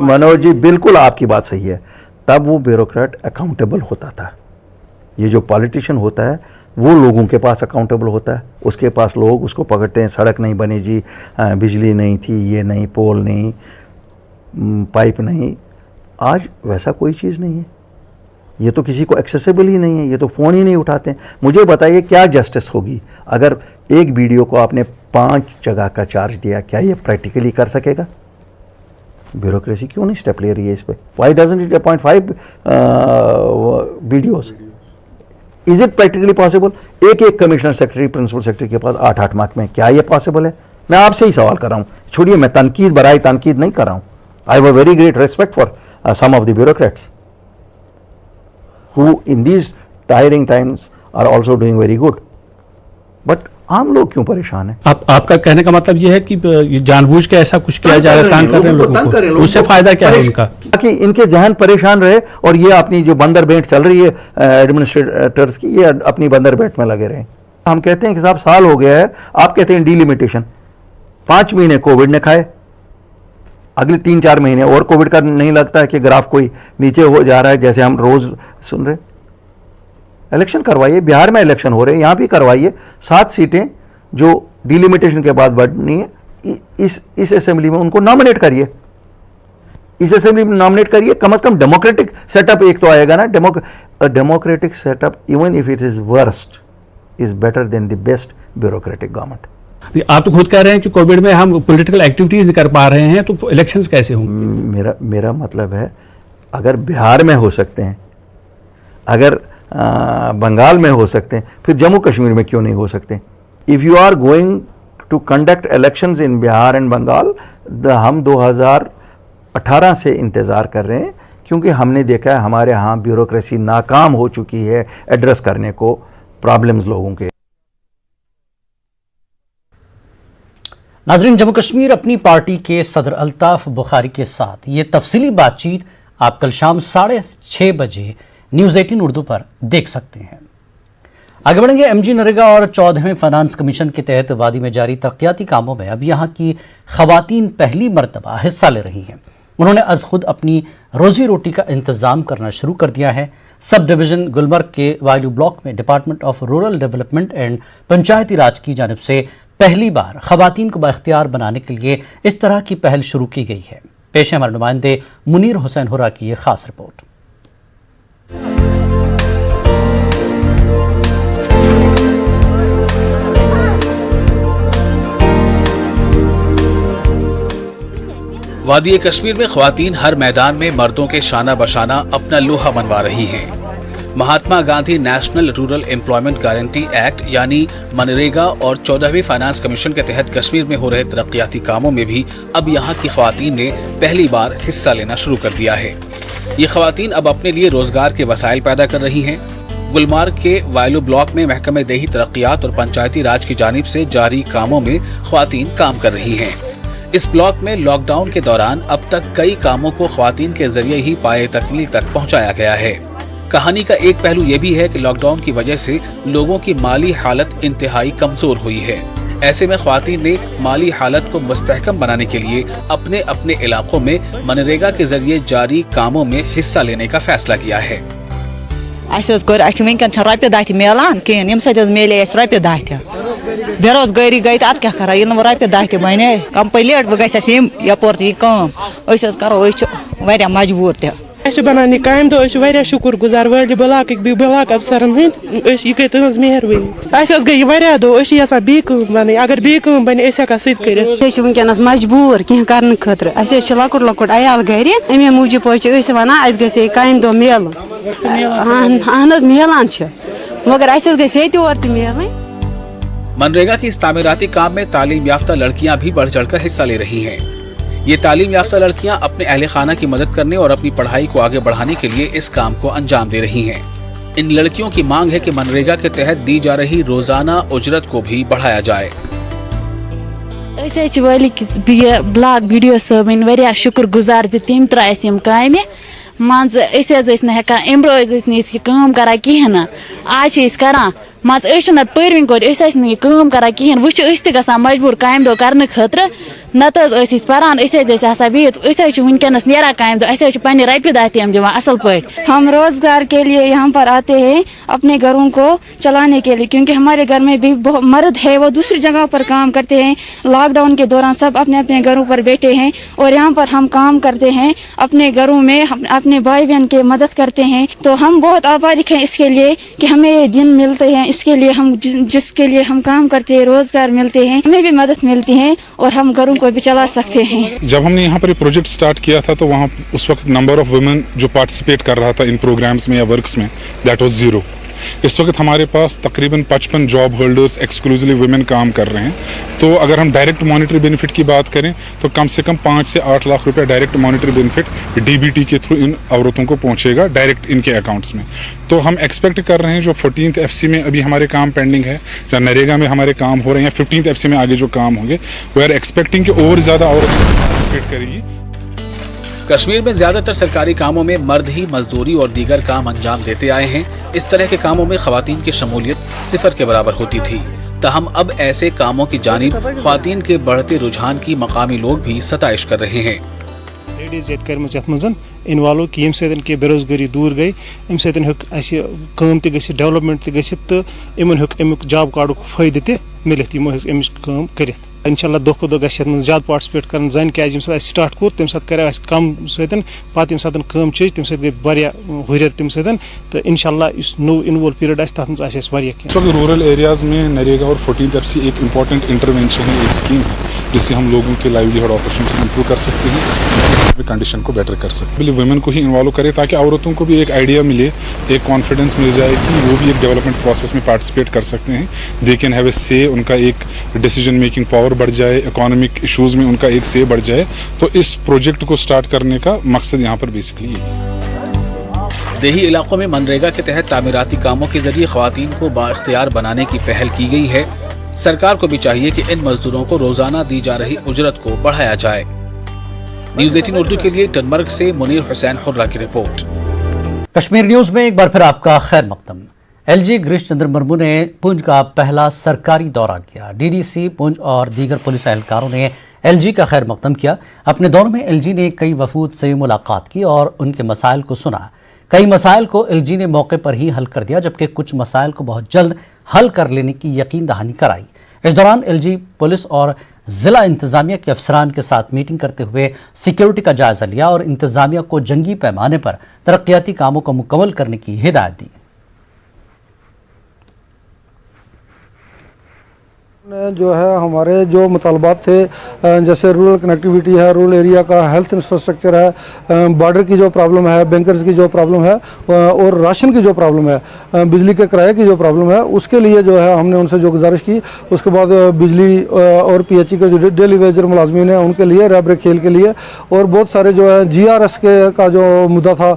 मनोज जी, बिल्कुल आपकी बात सही है। तब वो ब्यूरोक्रेट अकाउंटेबल होता था। ये जो पॉलिटिशियन होता है वो लोगों के पास अकाउंटेबल होता है, उसके पास लोग उसको पकड़ते हैं, सड़क नहीं बनी जी, बिजली नहीं थी, ये नहीं, पोल नहीं, पाइप नहीं। आज वैसा कोई चीज़ नहीं है। ये तो किसी को एक्सेसिबल ही नहीं है, ये तो फ़ोन ही नहीं उठाते हैं। मुझे बताइए क्या जस्टिस होगी अगर एक वीडियो को आपने 5 जगह का चार्ज दिया, क्या ये प्रैक्टिकली कर सकेगा? ब्यूरोक्रेसी क्यों नहीं स्टेप ले रही है इस पर? Why doesn't it appoint 5 videos? Is it practically possible? एक कमिश्नर सेक्रेटरी, प्रिंसिपल सेक्रेटरी के पास 8 मार्क में, क्या ये पॉसिबल है? मैं आपसे ही सवाल कर रहा हूँ, छोड़िए मैं तनकीद बराए तनकीद नहीं कर रहा हूँ। I have a very great respect for some of the bureaucrats who in these tiring times are also doing very good. But आम लोग क्यों परेशान हैं? आपका कहने का मतलब ये है कि जानबूझ के ऐसा कुछ किया जा रहा है, तंग कर रहे हैं लोगों को, उससे फायदा क्या है उनका? ताकि इनके जहन परेशान रहे और ये अपनी जो बंदर बैठ चल रही है एडमिनिस्ट्रेटर्स की, ये अपनी बंदर बैठ में लगे रहे। हम कहते हैं कि साहब साल हो गया है, आप कहते हैं डिलिमिटेशन। 5 महीने कोविड ने खाए, अगले 3-4 महीने और कोविड का नहीं लगता है कि ग्राफ कोई नीचे हो जा रहा है, जैसे हम रोज सुन रहे। इलेक्शन करवाइए, बिहार में इलेक्शन हो रहे हैं, यहाँ भी करवाइए। 7 सीटें जो डिलिमिटेशन के बाद बढ़नी है, इस असेंबली में उनको नॉमिनेट करिए, इस असेंबली में नॉमिनेट करिए। कम से कम डेमोक्रेटिक सेटअप एक तो आएगा ना। Democratic setup even if it is worst is better than the best bureaucratic government. आप तो खुद कह रहे हैं कि कोविड में हम पॉलिटिकल एक्टिविटीज नहीं कर पा रहे हैं, तो इलेक्शंस कैसे होंगे? मेरा मतलब है, अगर बिहार में हो सकते हैं, अगर बंगाल में हो सकते हैं, फिर जम्मू कश्मीर में क्यों नहीं हो सकते? If you are going to conduct elections in Bihar and Bengal, हम 2018 से इंतज़ार कर रहे हैं, क्योंकि हमने देखा है हमारे यहाँ ब्यूरोक्रेसी नाकाम हो चुकी है एड्रेस करने को प्रॉब्लम्स लोगों के। नाज़रीन, जम्मू कश्मीर अपनी पार्टी के सदर अल्ताफ बुखारी के साथ ये तफसीली बातचीत आप कल शाम 6:30 बजे न्यूज़ 18 उर्दू पर देख सकते हैं। आगे बढ़ेंगे। एमजी नरेगा और 14वें फाइनेंस कमीशन के तहत वादी में जारी तरक्याती कामों में अब यहाँ की खवातीन पहली मरतबा हिस्सा ले रही हैं। उन्होंने अज खुद अपनी रोजी रोटी का इंतजाम करना शुरू कर दिया है। सब डिवीजन गुलमर्ग के वायलू ब्लॉक में department of rural development and Panchayati Raj की जानिब से पहली बार खवातीन को बाख्तियार बनाने के लिए इस तरह की पहल शुरू की गई है। पेश है हमारे नुमाइंदे मुनीर हुसैन हुरा की ये खास रिपोर्ट। वादी कश्मीर में ख्वातीन हर मैदान में मर्दों के शाना बशाना अपना लोहा मनवा रही हैं। Mahatma Gandhi national rural employment guarantee act यानी मनरेगा और 14वीं फाइनेंस कमीशन के तहत कश्मीर में हो रहे तरक्याती कामों में भी अब यहाँ की ख्वातीन ने पहली बार हिस्सा लेना शुरू कर दिया है। ये ख्वातीन अब अपने लिए रोजगार के वसाइल पैदा कर रही हैं। गुलमर्ग के वायलू ब्लॉक में महकमे देही तरक्यात और पंचायती राज की जानिब से जारी कामों में ख्वातीन काम कर रही हैं। इस ब्लॉक में लॉकडाउन के दौरान अब तक कई कामों को ख्वातीन के जरिए ही पाए तकमील तक पहुंचाया गया है। कहानी का एक पहलू ये भी है कि लॉकडाउन की वजह से लोगों की माली हालत इंतहाई कमजोर हुई है। ऐसे में ख्वातीन ने माली हालत को मुस्तहकम बनाने के लिए अपने अपने इलाकों में मनरेगा के जरिए जारी कामों में हिस्सा लेने का फैसला किया है। बेरोजगारी गई तो क्या कर रोपये 10 बने कंप्लीट वह गम यपोर तो यह करो मजबूर बनाने काम तो शुक्र गुजार वाले ब्लाक ब्लाक अफसरन हंद यह गई तहज मेहरबानी गई दो बी बन अगर बी बन वनकस मजबूर कह कर खतर लकुट लकुट अयाल गर अमे मूजूब वन गे काम दो मेल अहन मेलान मगर ग मेल। मनरेगा की इस तामीराती काम में तालीम याफ्ता लड़कियां भी बढ़ चढ़कर हिस्सा ले रही हैं। ये तालीम याफ्ता लड़कियां अपने अहले खाना की मदद करने और अपनी पढ़ाई को आगे बढ़ाने के लिए इस काम को अंजाम दे रही हैं। इन लड़कियों की मांग है कि मनरेगा के तहत दी जा रही रोजाना उजरत को भी बढ़ाया जाए। ब्लॉक वीडियो सबन वारिया शुक्र गुजार तम त्रास काम मान अम ब्रोज काम करा कहें आज करा मान पर्विन कोर काम करा कहें वो ग मजबूर काम दो कर खतर नत पान बिहत वनकस नेरा काम दो पे रोपये 10 तम दिवान असल पे। हम रोजगार के लिए यहाँ पर आते हैं अपने घरों को चलाने के लिए, क्योंकि हमारे घर में भी बहुत मर्द है वो दूसरी जगह पर काम करते हैं। लॉकडाउन के दौरान सब अपने अपने घरों पर बैठे हैं और यहाँ पर हम काम करते हैं अपने घरों में, अपने भाई बहन की मदद करते हैं। तो हम बहुत आभारी हैं इसके लिए कि हमें ये दिन मिलते हैं, इसके लिए हम जिसके लिए हम काम करते हैं रोजगार मिलते हैं, हमें भी मदद मिलती है और हम घरों को भी चला सकते हैं। जब हमने यहाँ पर प्रोजेक्ट स्टार्ट किया था तो वहाँ उस वक्त नंबर ऑफ वुमेन जो पार्टिसिपेट कर रहा था इन प्रोग्राम्स में या वर्क्स में दैट वाज 0। इस वक्त हमारे पास तकरीबन 55 जॉब होल्डर्स एक्सक्लूसिवली वुमेन काम कर रहे हैं। तो अगर हम डायरेक्ट मॉनिटरी बेनिफिट की बात करें तो कम से कम 5 से 8 लाख रुपए डायरेक्ट मॉनिटरी बेनिफिट डीबीटी के थ्रू इन औरतों को पहुंचेगा डायरेक्ट इनके अकाउंट्स में। तो हम एक्सपेक्ट कर रहे हैं जो 14th FC में अभी हमारे काम पेंडिंग है या नरेगा में हमारे काम हो रहे हैं, 15th FC में आगे जो काम होंगे वी आर एक्सपेक्टिंग कि और ज़्यादा औरतें पार्टिसिपेट करेगी। कश्मीर में ज्यादातर सरकारी कामों में मर्द ही मजदूरी और दीगर काम अंजाम देते आए हैं। इस तरह के कामों में खवातीन की शमूलियत 0 के बराबर होती थी। ताहम अब ऐसे कामों की जानिब खवातीन के बढ़ते रुझान की मकामी लोग भी सताइश कर रहे हैं। लेडीज ये इन्वॉल्व कि यम सत बेरोजगारी दूर गई, अम सम डेवलपमेंट तो अमुक जॉब कार्ड फायदे त मिलत यमो कर इंशाल्लाह दो दो ज्यादा पार्टिसिपेट कर जन क्या स्टार्ट कोर तम कर कम सतन पे कम चीज तम गई हुर तम तो इंशाल्लाह नो इनवॉल्व पीरियड तथ रूरल एरियाज में नरेगा और 14th FC एक इम्पॉर्टेंट इंटरवेंशन है, एक स्कीम है जिससे हम लोगों के लाइवलीहुड अपॉर्चुनिटीज इंप्रूव कर सकते हैं, कंडीशन को बेटर कर सकते हैं। वुमेन को ही इन्वॉल्व करें ताकि औरतों को भी एक आइडिया मिले, एक कॉन्फिडेंस मिल जाए कि वो भी एक डेवलपमेंट प्रोसेस में पार्टिसिपेट कर सकते हैं, दे कैन हैव ए से, उनका एक डिसीजन मेकिंग पावर बढ़ जाए, इकोनॉमिक इशूज़ में उनका एक से बढ़ जाए। तो इस प्रोजेक्ट को स्टार्ट करने का मकसद यहाँ पर बेसिकली ये है। देही इलाकों में मनरेगा के तहत तामीराती कामों के जरिए ख्वातीन को बाइख्तियार बनाने की पहल की गई है। सरकार को भी चाहिए कि इन मजदूरों को रोजाना दी जा रही उजरत को बढ़ाया जाए। न्यूज़ 18 उर्दू के लिए टनमर्ग से मुनीर हुसैन हुर्रा की रिपोर्ट। कश्मीर न्यूज में एक बार फिर आपका खैर मकदम। एलजी गिरीश चंद्र मुर्मू ने पुंछ का पहला सरकारी दौरा किया। डीडीसी पुंछ और दीगर पुलिस एहलकारों ने एलजी का खैर मकदम किया। अपने दौरे में एलजी ने कई वफूद से मुलाकात की और उनके मसाइल को सुना। कई मसाइल को एलजी ने मौके पर ही हल कर दिया, जबकि कुछ मसाइल को बहुत जल्द हल कर लेने की यकीन दहानी कराई। इस दौरान एलजी पुलिस और जिला इंतजामिया के अफसरान के साथ मीटिंग करते हुए सिक्योरिटी का जायजा लिया और इंतजामिया को जंगी पैमाने पर तरक्याती कामों को मुकम्मल करने की हिदायत दी। जो है हमारे जो मुतालबात थे, जैसे रूरल कनेक्टिविटी है, रूरल एरिया का हेल्थ इंफ्रास्ट्रक्चर है, बॉर्डर की जो प्रॉब्लम है, बैंकर्स की जो प्रॉब्लम है और राशन की जो प्रॉब्लम है, बिजली के किराए की जो प्रॉब्लम है, उसके लिए जो है हमने उनसे जो गुजारिश की। उसके बाद बिजली और पीएचई के जो डेली वेजर मुलाजमीन हैं उनके लिए, रैब खेल के लिए और बहुत सारे जो है जीआरएस का जो मुद्दा था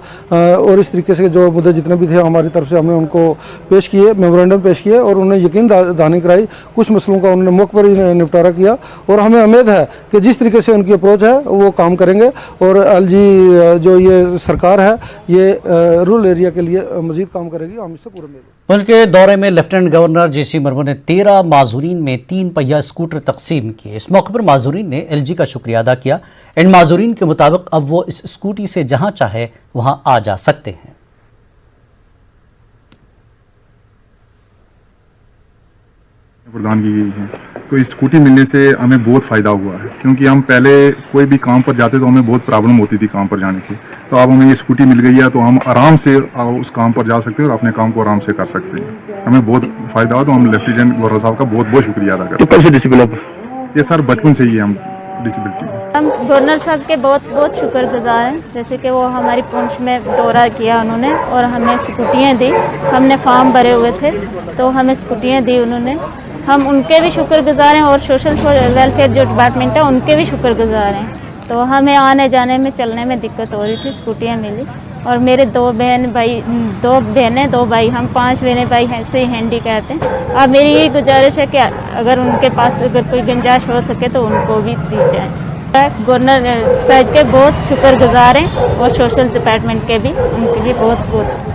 और इस तरीके से जो मुद्दे जितने भी थे हमारी तरफ से हमने उनको पेश किए, मेमोरेंडम पेश किए और उन्हें यकीन दहानी कराई। कुछ मसलों का उन्होंने मौके पर ही निपटारा किया और हमें उम्मीद है कि जिस तरीके से उनकी अप्रोच है वो काम करेंगे और एलजी जो ये सरकार है ये रूरल एरिया के लिए मजीद काम करेगी। हम इससे पूरे उम्मीद। उनके दौरे में लेफ्टिनेंट गवर्नर जीसी मुर्मू ने 13 माजूरीन में 3 पहिया स्कूटर तकसीम किए। इस मौके पर माजूरीन ने एलजी का शुक्रिया अदा किया। इन माजूरीन के मुताबिक अब वो इस स्कूटी से जहां चाहे वहां आ जा सकते हैं। प्रदान की गई है, तो इस स्कूटी मिलने से हमें बहुत फ़ायदा हुआ है, क्योंकि हम पहले कोई भी काम पर जाते तो हमें बहुत प्रॉब्लम होती थी काम पर जाने से। तो अब हमें ये स्कूटी मिल गई है तो हम आराम से उस काम पर जा सकते हैं और अपने काम को आराम से कर सकते हैं। हमें बहुत फ़ायदा हुआ, तो हम लेफ्टिनेंट गवर्नर साहब का बहुत बहुत शुक्रिया अदा करते हैं। तो कब से डिसिप्लिन? ये सर बचपन से ही हम डिसेबिलिटी। हम गवर्नर साहब के बहुत बहुत शुक्रगुजार हैं, जैसे कि वो हमारी पुंछ में दौरा किया उन्होंने और हमें स्कूटियाँ दी। हमने फॉर्म भरे हुए थे तो हमें स्कूटियाँ दी उन्होंने। हम उनके भी शुक्रगुजार हैं और सोशल वेलफेयर जो डिपार्टमेंट है उनके भी शुक्रगुजार हैं। तो हमें आने जाने में चलने में दिक्कत हो रही थी, स्कूटियाँ मिली और मेरे 2 बहनें 2 भाई, हम 5 बहनें भाई ऐसे ही हैंडीकैप हैं। अब मेरी यही गुजारिश है कि अगर उनके पास अगर कोई गुंजाइश हो सके तो उनको भी दी जाए। गवर्नर साहब के बहुत शुक्रगुजार हैं और सोशल डिपार्टमेंट के भी, उनके भी बहुत बहुत।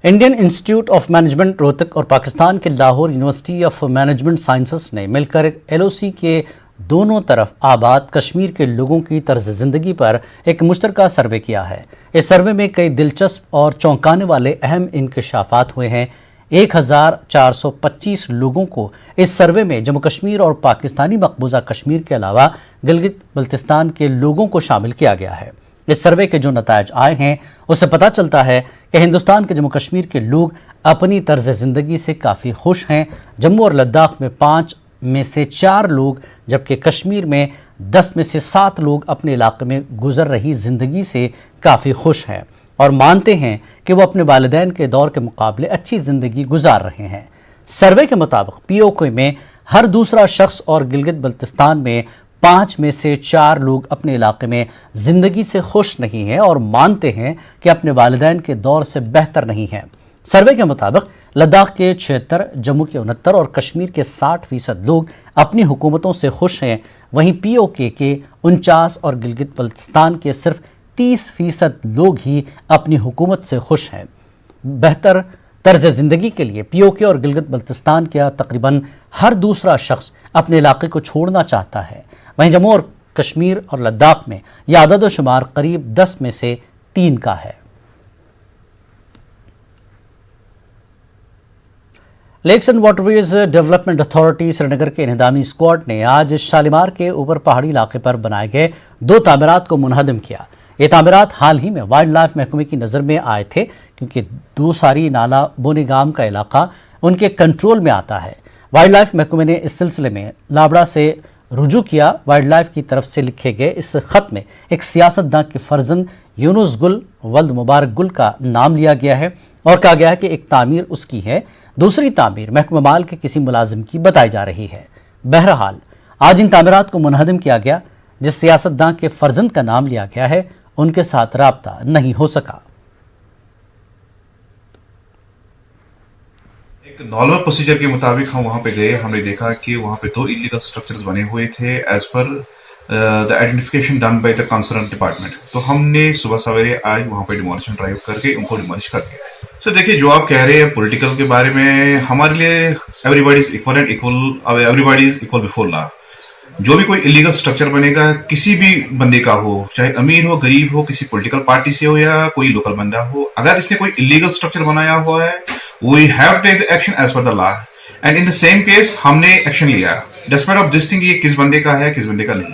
Indian institute of management Rohtak और पाकिस्तान के Lahore university of management sciences ने मिलकर एलओसी के दोनों तरफ आबाद कश्मीर के लोगों की तर्ज ज़िंदगी पर एक मुश्तरका सर्वे किया है। इस सर्वे में कई दिलचस्प और चौंकाने वाले अहम इंकशाफात हुए हैं। 1425 लोगों को इस सर्वे में जम्मू कश्मीर और पाकिस्तानी मकबूजा कश्मीर के अलावा गिलगित बल्तिस्तान के लोगों को शामिल किया गया है। इस सर्वे के जो नतायज आए हैं उससे पता चलता है कि हिंदुस्तान के जम्मू कश्मीर के लोग अपनी तर्ज ज़िंदगी से काफ़ी खुश हैं। जम्मू और लद्दाख में 5 में से 4 लोग, जबकि कश्मीर में 10 में से 7 लोग अपने इलाके में गुजर रही ज़िंदगी से काफ़ी खुश हैं और मानते हैं कि वो अपने वालिदैन के दौर के मुकाबले अच्छी ज़िंदगी गुजार रहे हैं। सर्वे के मुताबिक पीओके में हर दूसरा शख्स और गिलगित बल्तिस्तान में 5 में से 4 लोग अपने इलाके में ज़िंदगी से खुश नहीं हैं और मानते हैं कि अपने वालिदैन के दौर से बेहतर नहीं हैं। सर्वे के मुताबिक लद्दाख के 76, जम्मू के 69 और कश्मीर के 60% लोग अपनी हुकूमतों से खुश हैं। वहीं पीओके के 49 और गिलगित बल्तिस्तान के सिर्फ 30% लोग ही अपनी हुकूमत से खुश हैं। बेहतर तर्ज ज़िंदगी के लिए पीओके और गिलगित बल्तिस्तान का तकरीबन हर दूसरा शख्स अपने इलाके को छोड़ना चाहता है। वहीं जम्मू और कश्मीर और लद्दाख में यह आदद शुमार करीब 10 में से 3 का है। Lakes and waterways development authority Srinagar के इंहदामी स्क्वाड ने आज शालीमार के ऊपर पहाड़ी इलाके पर बनाए गए 2 तामीरात को मुनहदम किया। ये तामीरात हाल ही में वाइल्ड लाइफ महकमे की नज़र में आए थे, क्योंकि दूसारी नाला बोनीगाम का इलाका उनके कंट्रोल में आता है। वाइल्ड लाइफ महकमे ने इस सिलसिले में लाबड़ा से रुजू किया। वाइल्ड लाइफ की तरफ से लिखे गए इस खत में एक सियासतदान के फर्जंद यूनुस गुल वल्द मुबारक गुल का नाम लिया गया है और कहा गया है कि एक तामीर उसकी है, दूसरी तामीर महकमा माल के किसी मुलाजिम की बताई जा रही है। बहरहाल आज इन तामीरात को मुनहदम किया गया। जिस सियासतदान के फर्जंद का नाम लिया गया है उनके साथ राब्ता नहीं हो सका। एक नॉर्मल प्रोसीजर के मुताबिक हम वहां पे गए, हमने देखा कि वहां पे 2 इलीगल स्ट्रक्चर्स बने हुए थे as per the identification done by the concern department. तो हमने सुबह सवेरे आज वहां पे डिमोलिशन ड्राइव करके उनको डिमोलिश कर दिया। सो देखिए, जो आप कह रहे हैं पॉलिटिकल के बारे में, हमारे लिए everybody is equal and equal, everybody is equal before law. जो भी कोई इलीगल स्ट्रक्चर बनेगा, किसी भी बंदे का हो, चाहे अमीर हो, गरीब हो, किसी पॉलिटिकल पार्टी से हो या कोई लोकल बंदा हो, अगर इसने कोई इलीगल स्ट्रक्चर बनाया हुआ है, we have to take the action as per the law. And in the same case हमने एक्शन लिया डिस्पाइट ऑफ दिस थिंग, ये किस बंदे का है, किस बंदे का नहीं।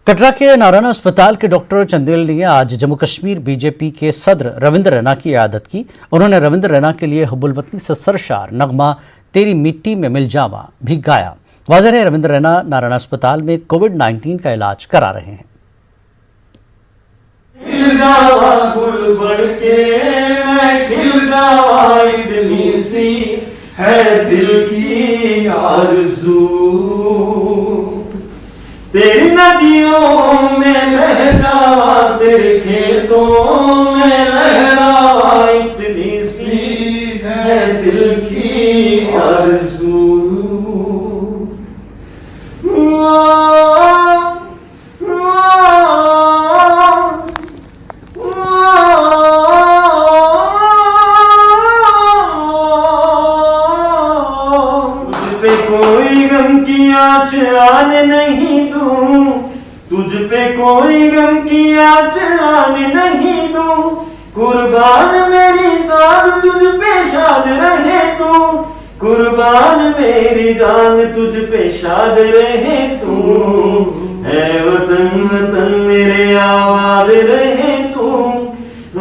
कटरा के नारायण अस्पताल के डॉक्टर चंदेल ने आज जम्मू कश्मीर बीजेपी के सदर रविंद्र रैना की इयादत की। उन्होंने रविंद्र रैना के लिए हुब्बुल वतनी से सरशार नगमा तेरी मिट्टी में मिल जावा भी गाया। वाज़ेह है, रविंद्र रैना नारायण अस्पताल में कोविड-19 का इलाज करा रहे हैं। खिल जावा गुल बढ़के मैं खिल जावा, इतनी सी है दिल की आरज़ू, तेरी नदियों में बह जावा, तेरे खेतों में लहरावा, इतनी सी है दिल की आरज़ू। कोई गम की आँच आने नहीं दूं, तुझ पे कोई गम की आँच आने नहीं दूं, कुर्बान मेरी जान तुझ पे शाद रहे तू, कुर्बान मेरी जान तुझ पे शाद रहे तू, है वतन वतन मेरे आबाद रहे तू,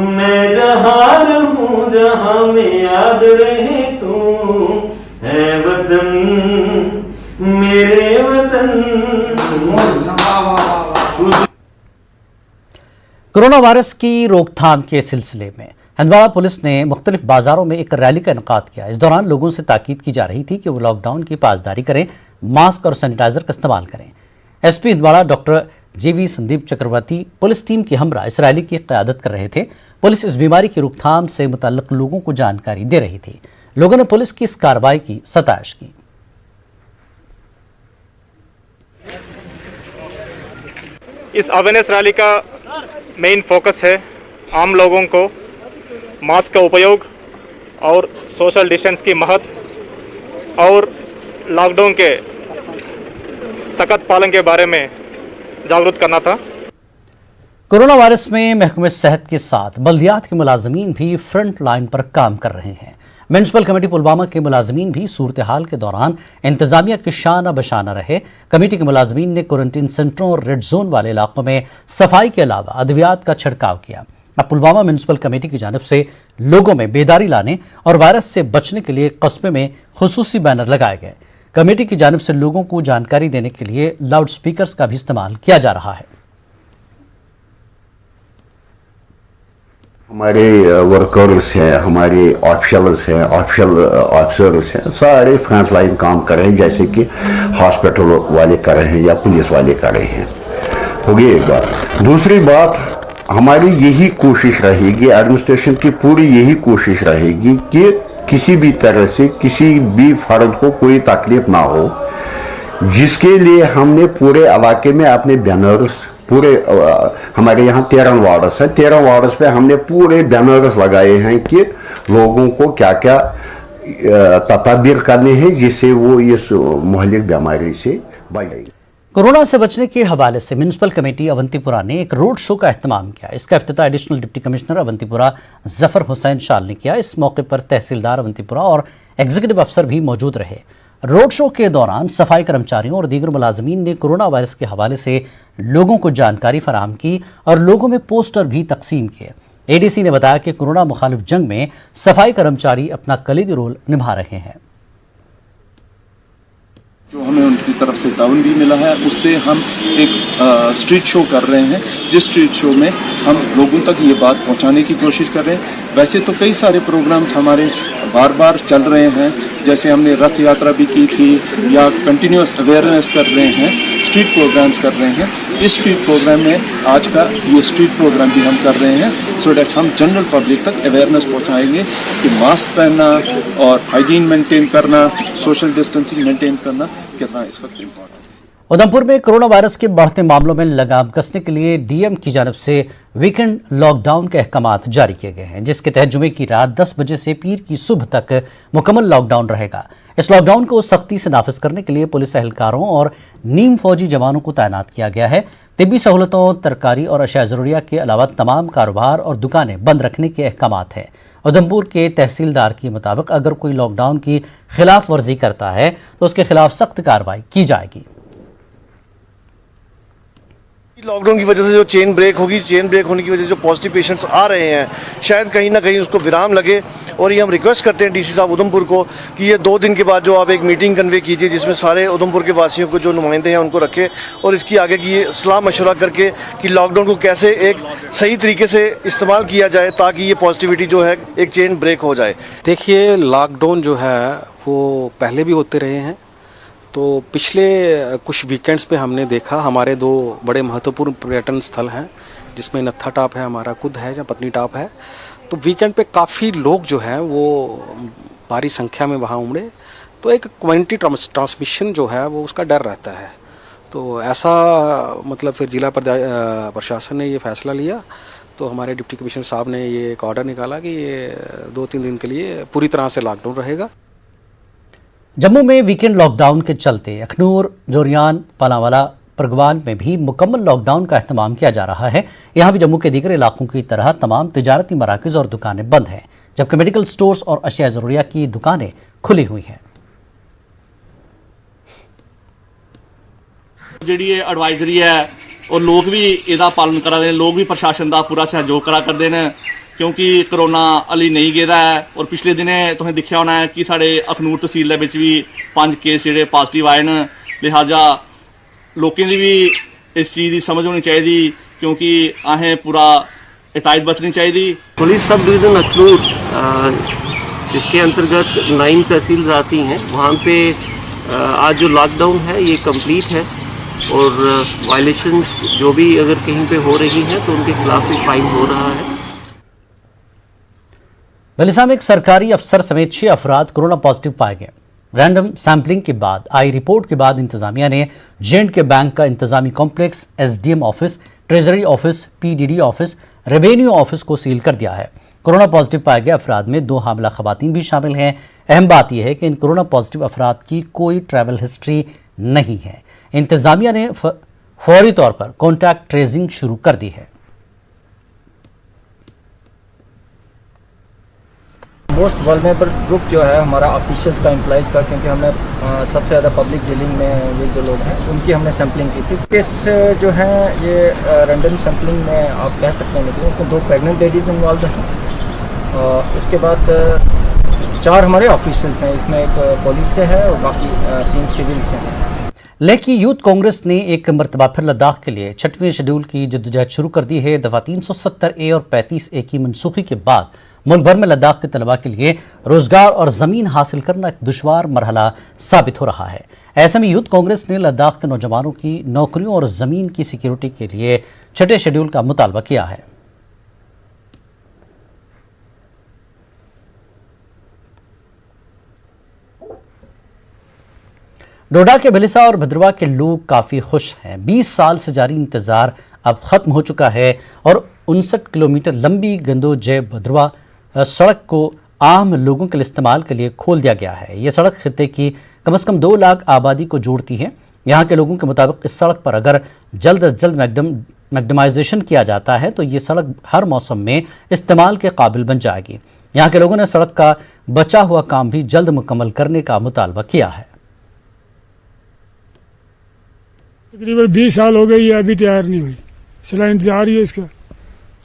मैं जहाँ रहूं जहाँ में याद रहे तू, है वतन मेरे वतन। कोरोना वायरस की रोकथाम के सिलसिले में हंदवाड़ा पुलिस ने मुख्तलिफ बाजारों में एक रैली का इनेकाद किया। इस दौरान लोगों से ताकीद की जा रही थी कि वो लॉकडाउन की पासदारी करें, मास्क और सैनिटाइजर का इस्तेमाल करें। एसपी हंदवाड़ा डॉक्टर जीवी संदीप चक्रवर्ती पुलिस टीम की हमरा इस रैली की क़यादत कर रहे थे। पुलिस इस बीमारी की रोकथाम से मुतल्लिक़ लोगों को जानकारी दे रही थी। लोगों ने पुलिस की इस कार्रवाई की सताइश की। इस अवेयरनेस रैली का मेन फोकस है आम लोगों को मास्क का उपयोग और सोशल डिस्टेंस की महत्व और लॉकडाउन के सख्त पालन के बारे में जागरूक करना था। कोरोना वायरस में महकमे सेहत के साथ बल्दियात के मुलाजमीन भी फ्रंट लाइन पर काम कर रहे हैं। म्यूनसिपल कमेटी पुलवामा के मुलाजमीन भी सूरत हाल के दौरान इंतजामिया के शाना बशाना रहे। कमेटी के मुलाजमीन ने क्वारंटीन सेंटरों और रेड जोन वाले इलाकों में सफाई के अलावा अद्वियात का छिड़काव किया। अब पुलवामा म्यूनसिपल कमेटी की जानिब से लोगों में बेदारी लाने और वायरस से बचने के लिए कस्बे में खुसूसी बैनर लगाए गए। कमेटी की जानिब से लोगों को जानकारी देने के लिए लाउड स्पीकर्स का भी इस्तेमाल किया जा रहा है। हमारे वर्कर्स हैं, हमारे ऑफिशियल्स हैं, ऑफिशियल ऑफिसर्स हैं, सारे फ्रंट लाइन काम कर रहे हैं, जैसे कि हॉस्पिटल वाले कर रहे हैं या पुलिस वाले कर रहे हैं। हो गई एक बात। दूसरी बात, हमारी यही कोशिश रहेगी, एडमिनिस्ट्रेशन की पूरी यही कोशिश रहेगी कि किसी भी तरह से किसी भी फर्द को कोई तकलीफ ना हो, जिसके लिए हमने पूरे इलाके में अपने बैनर्स, पूरे हमारे यहाँ 13 वार्ड्स हैं, 13 वार्ड्स पे हमने पूरे बैनर्स लगाए हैं कि लोगों को क्या क्या तदाबीर करने हैं जिससे वो इस मुहल्लिक बीमारी से बच जाएंगे। कोरोना से बचने के हवाले से म्यूनसिपल कमेटी अवंतीपुरा ने एक रोड शो का एहतमाम किया। इसका इफ्तिताह additional deputy commissioner Awantipora Zafar Hussain Shal ने किया। इस मौके पर तहसीलदार अवंतीपुरा और एग्जीक्यूटिव अफसर भी मौजूद रहे। रोड शो के दौरान सफाई कर्मचारियों और दीगर मुलाजमीन ने कोरोना वायरस के हवाले से लोगों को जानकारी फराहम की और लोगों में पोस्टर भी तकसीम किए। एडीसी ने बताया कि कोरोना मुखालिफ जंग में सफाई कर्मचारी अपना कलीदी रोल निभा रहे हैं। जो हमें उनकी तरफ से ताउन भी मिला है, उससे हम एक स्ट्रीट शो कर रहे हैं, जिस स्ट्रीट शो में हम लोगों तक ये बात पहुंचाने की कोशिश कर रहे हैं। वैसे तो कई सारे प्रोग्राम्स हमारे बार बार चल रहे हैं, जैसे हमने रथ यात्रा भी की थी, या कंटिन्यूस अवेयरनेस कर रहे हैं, स्ट्रीट प्रोग्राम्स कर रहे हैं। इस स्ट्रीट प्रोग्राम में आज का ये स्ट्रीट प्रोग्राम भी हम कर रहे हैं, सो डैट हम जनरल पब्लिक तक अवेयरनेस पहुंचाएंगे कि मास्क पहनना और हाइजीन मेंटेन करना, सोशल डिस्टेंसिंग मेंटेन करना कितना इस वक्त इम्पोर्टेंट है। उधमपुर में कोरोना वायरस के बढ़ते मामलों में लगाम कसने के लिए डीएम की जानिब से वीकेंड लॉकडाउन के अहकामात जारी किए गए हैं, जिसके तहत जुमे की रात 10 बजे से पीर की सुबह तक मुकम्मल लॉकडाउन रहेगा। इस लॉकडाउन को सख्ती से नाफिज करने के लिए पुलिस एहलकारों और नीम फौजी जवानों को तैनात किया गया है। तिब्बी सहूलतों, तरकारी और अशिया ज़रूरिया के अलावा तमाम कारोबार और दुकानें बंद रखने के अहकामात हैं। उधमपुर के तहसीलदार के मुताबिक अगर कोई लॉकडाउन की खिलाफ वर्जी करता है तो उसके खिलाफ सख्त कार्रवाई की जाएगी। लॉकडाउन की वजह से जो चेन ब्रेक होगी, चेन ब्रेक होने की वजह से जो पॉजिटिव पेशेंट्स आ रहे हैं, शायद कहीं ना कहीं उसको विराम लगे। और ये हम रिक्वेस्ट करते हैं डीसी साहब उधमपुर को कि ये 2 दिन के बाद जो आप एक मीटिंग कन्वे कीजिए, जिसमें सारे उधमपुर के वासियों को जो नुमाइंदे हैं उनको रखें, और इसकी आगे की सलाह मशवरा करके कि लॉकडाउन को कैसे एक सही तरीके से इस्तेमाल किया जाए, ताकि ये पॉजिटिविटी जो है एक चेन ब्रेक हो जाए। देखिए, लॉकडाउन जो है वो पहले भी होते रहे हैं, तो पिछले कुछ वीकेंड्स पे हमने देखा, हमारे 2 बड़े महत्वपूर्ण पर्यटन स्थल हैं, जिसमें नत्था टॉप है, हमारा खुद है, या पत्नी टॉप है। तो वीकेंड पे काफ़ी लोग जो हैं वो भारी संख्या में वहाँ उमड़े, तो एक कम्युनिटी ट्रांसमिशन जो है वो उसका डर रहता है। तो ऐसा मतलब फिर जिला प्रशासन ने ये फैसला लिया, तो हमारे डिप्टी कमिश्नर साहब ने ये एक ऑर्डर निकाला कि ये 2-3 दिन के लिए पूरी तरह से लॉकडाउन रहेगा। जम्मू में वीकेंड लॉकडाउन के चलते अखनूर, जोरियान, पालावाला, परगवाल में भी मुकम्मल लॉकडाउन का एहतमाम किया जा रहा है। यहाँ भी जम्मू के दीगर इलाकों की तरह तमाम तिजारती मराकज़ और दुकानें बंद हैं, जबकि मेडिकल स्टोर्स और अशिया ज़रूरिया की दुकानें खुली हुई हैं। जी एडवाइजरी है और लोग भी इसका पालन करा दे, लोग भी प्रशासन का पूरा सहयोग करा करते हैं, क्योंकि कोरोना अली नहीं गेदा है। और पिछले दिनें तुसें दिखा होना है कि साढ़े अखनूर तहसील भी 5 केस जो पॉजिटिव आए हैं। लिहाजा लोगों की भी इस चीज़ की समझ होनी चाहिए, क्योंकि असें पूरा एहतियात बरतनी चाहिए। पुलिस सब डिवीज़न अखनूर जिसके अंतर्गत 9 तहसील आती हैं, वहाँ पे आज जो लॉकडाउन है ये कंप्लीट है, और वायलेशंस जो भी अगर कहीं पे हो रही हैं तो उनके खिलाफ भी फाइन हो रहा है। बलिसा में एक सरकारी अफसर समेत 6 अफराद कोरोना पॉजिटिव पाए गए। रैंडम सैंपलिंग के बाद आई रिपोर्ट के बाद इंतजामिया ने J&K बैंक का इंतजामी complex, SDM office, treasury office, PDD office, revenue office को सील कर दिया है। कोरोना पॉजिटिव पाए गए अफराद में 2 हामिला खवातीन भी शामिल हैं। अहम बात यह है कि इन कोरोना पॉजिटिव अफराद की कोई ट्रैवल हिस्ट्री नहीं है। इंतजामिया ने फौरी तौर पर कॉन्टैक्ट ट्रेसिंग शुरू कर दी है। मोस्ट वल्नरेबल ग्रुप जो है हमारा ऑफिशियल्स का, एम्प्लॉइज़ का, क्योंकि हमने सबसे ज़्यादा पब्लिक डीलिंग में ये जो लोग हैं उनकी हमने सैम्पलिंग की थी। केस जो है ये रैंडम सैम्पलिंग में आप कह सकते हैं, लेकिन इसमें 2 प्रेग्नेंट लेडीज़ इन्वॉल्व हैं। इसके बाद 4 हमारे ऑफिशियल्स हैं, इसमें एक पुलिस से है और बाकी 3 सिविल से हैं। लेकिन यूथ कांग्रेस ने एक मरतबा फिर लद्दाख के लिए 6वें शेड्यूल की जद्दोजहद शुरू कर दी है। दफा 370A और 35A की मनसूखी के बाद मुल्क भर में लद्दाख के तलबा के लिए रोजगार और जमीन हासिल करना एक दुश्वार मरहला साबित हो रहा है। ऐसे में यूथ कांग्रेस ने लद्दाख के नौजवानों की नौकरियों और जमीन की सिक्योरिटी के लिए 6ठे शेड्यूल का मुतालबा किया है। डोडा के बिलिसा और भद्रवा के लोग काफी खुश हैं। 20 साल से जारी इंतजार अब खत्म हो चुका है और 59 किलोमीटर लंबी गंदो जय भद्रवा सड़क को आम लोगों के इस्तेमाल के लिए खोल दिया गया है। यह सड़क खित्ते की कम से कम 2 लाख आबादी को जोड़ती है। यहाँ के लोगों के मुताबिक इस सड़क पर अगर जल्द अज जल्द मैग्डमाइजेशन किया जाता है तो ये सड़क हर मौसम में इस्तेमाल के काबिल बन जाएगी। यहाँ के लोगों ने सड़क का बचा हुआ काम भी जल्द मुकम्मल करने का मुतालबा किया है। तकरीबन 20 साल हो गए, ये अभी तैयार नहीं हुई। चला इंतजार ही है इसका,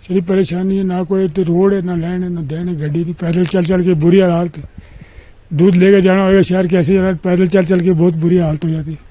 चली परेशानी है, ना कोई तो रोड है, ना लैंड है, ना देन है, गड्डी नहीं, पैदल चल चल के बुरी हालत है। दूध लेके जाना होगा शहर, कैसे जाना, पैदल चल चल के बहुत बुरी हालत हो जाती है।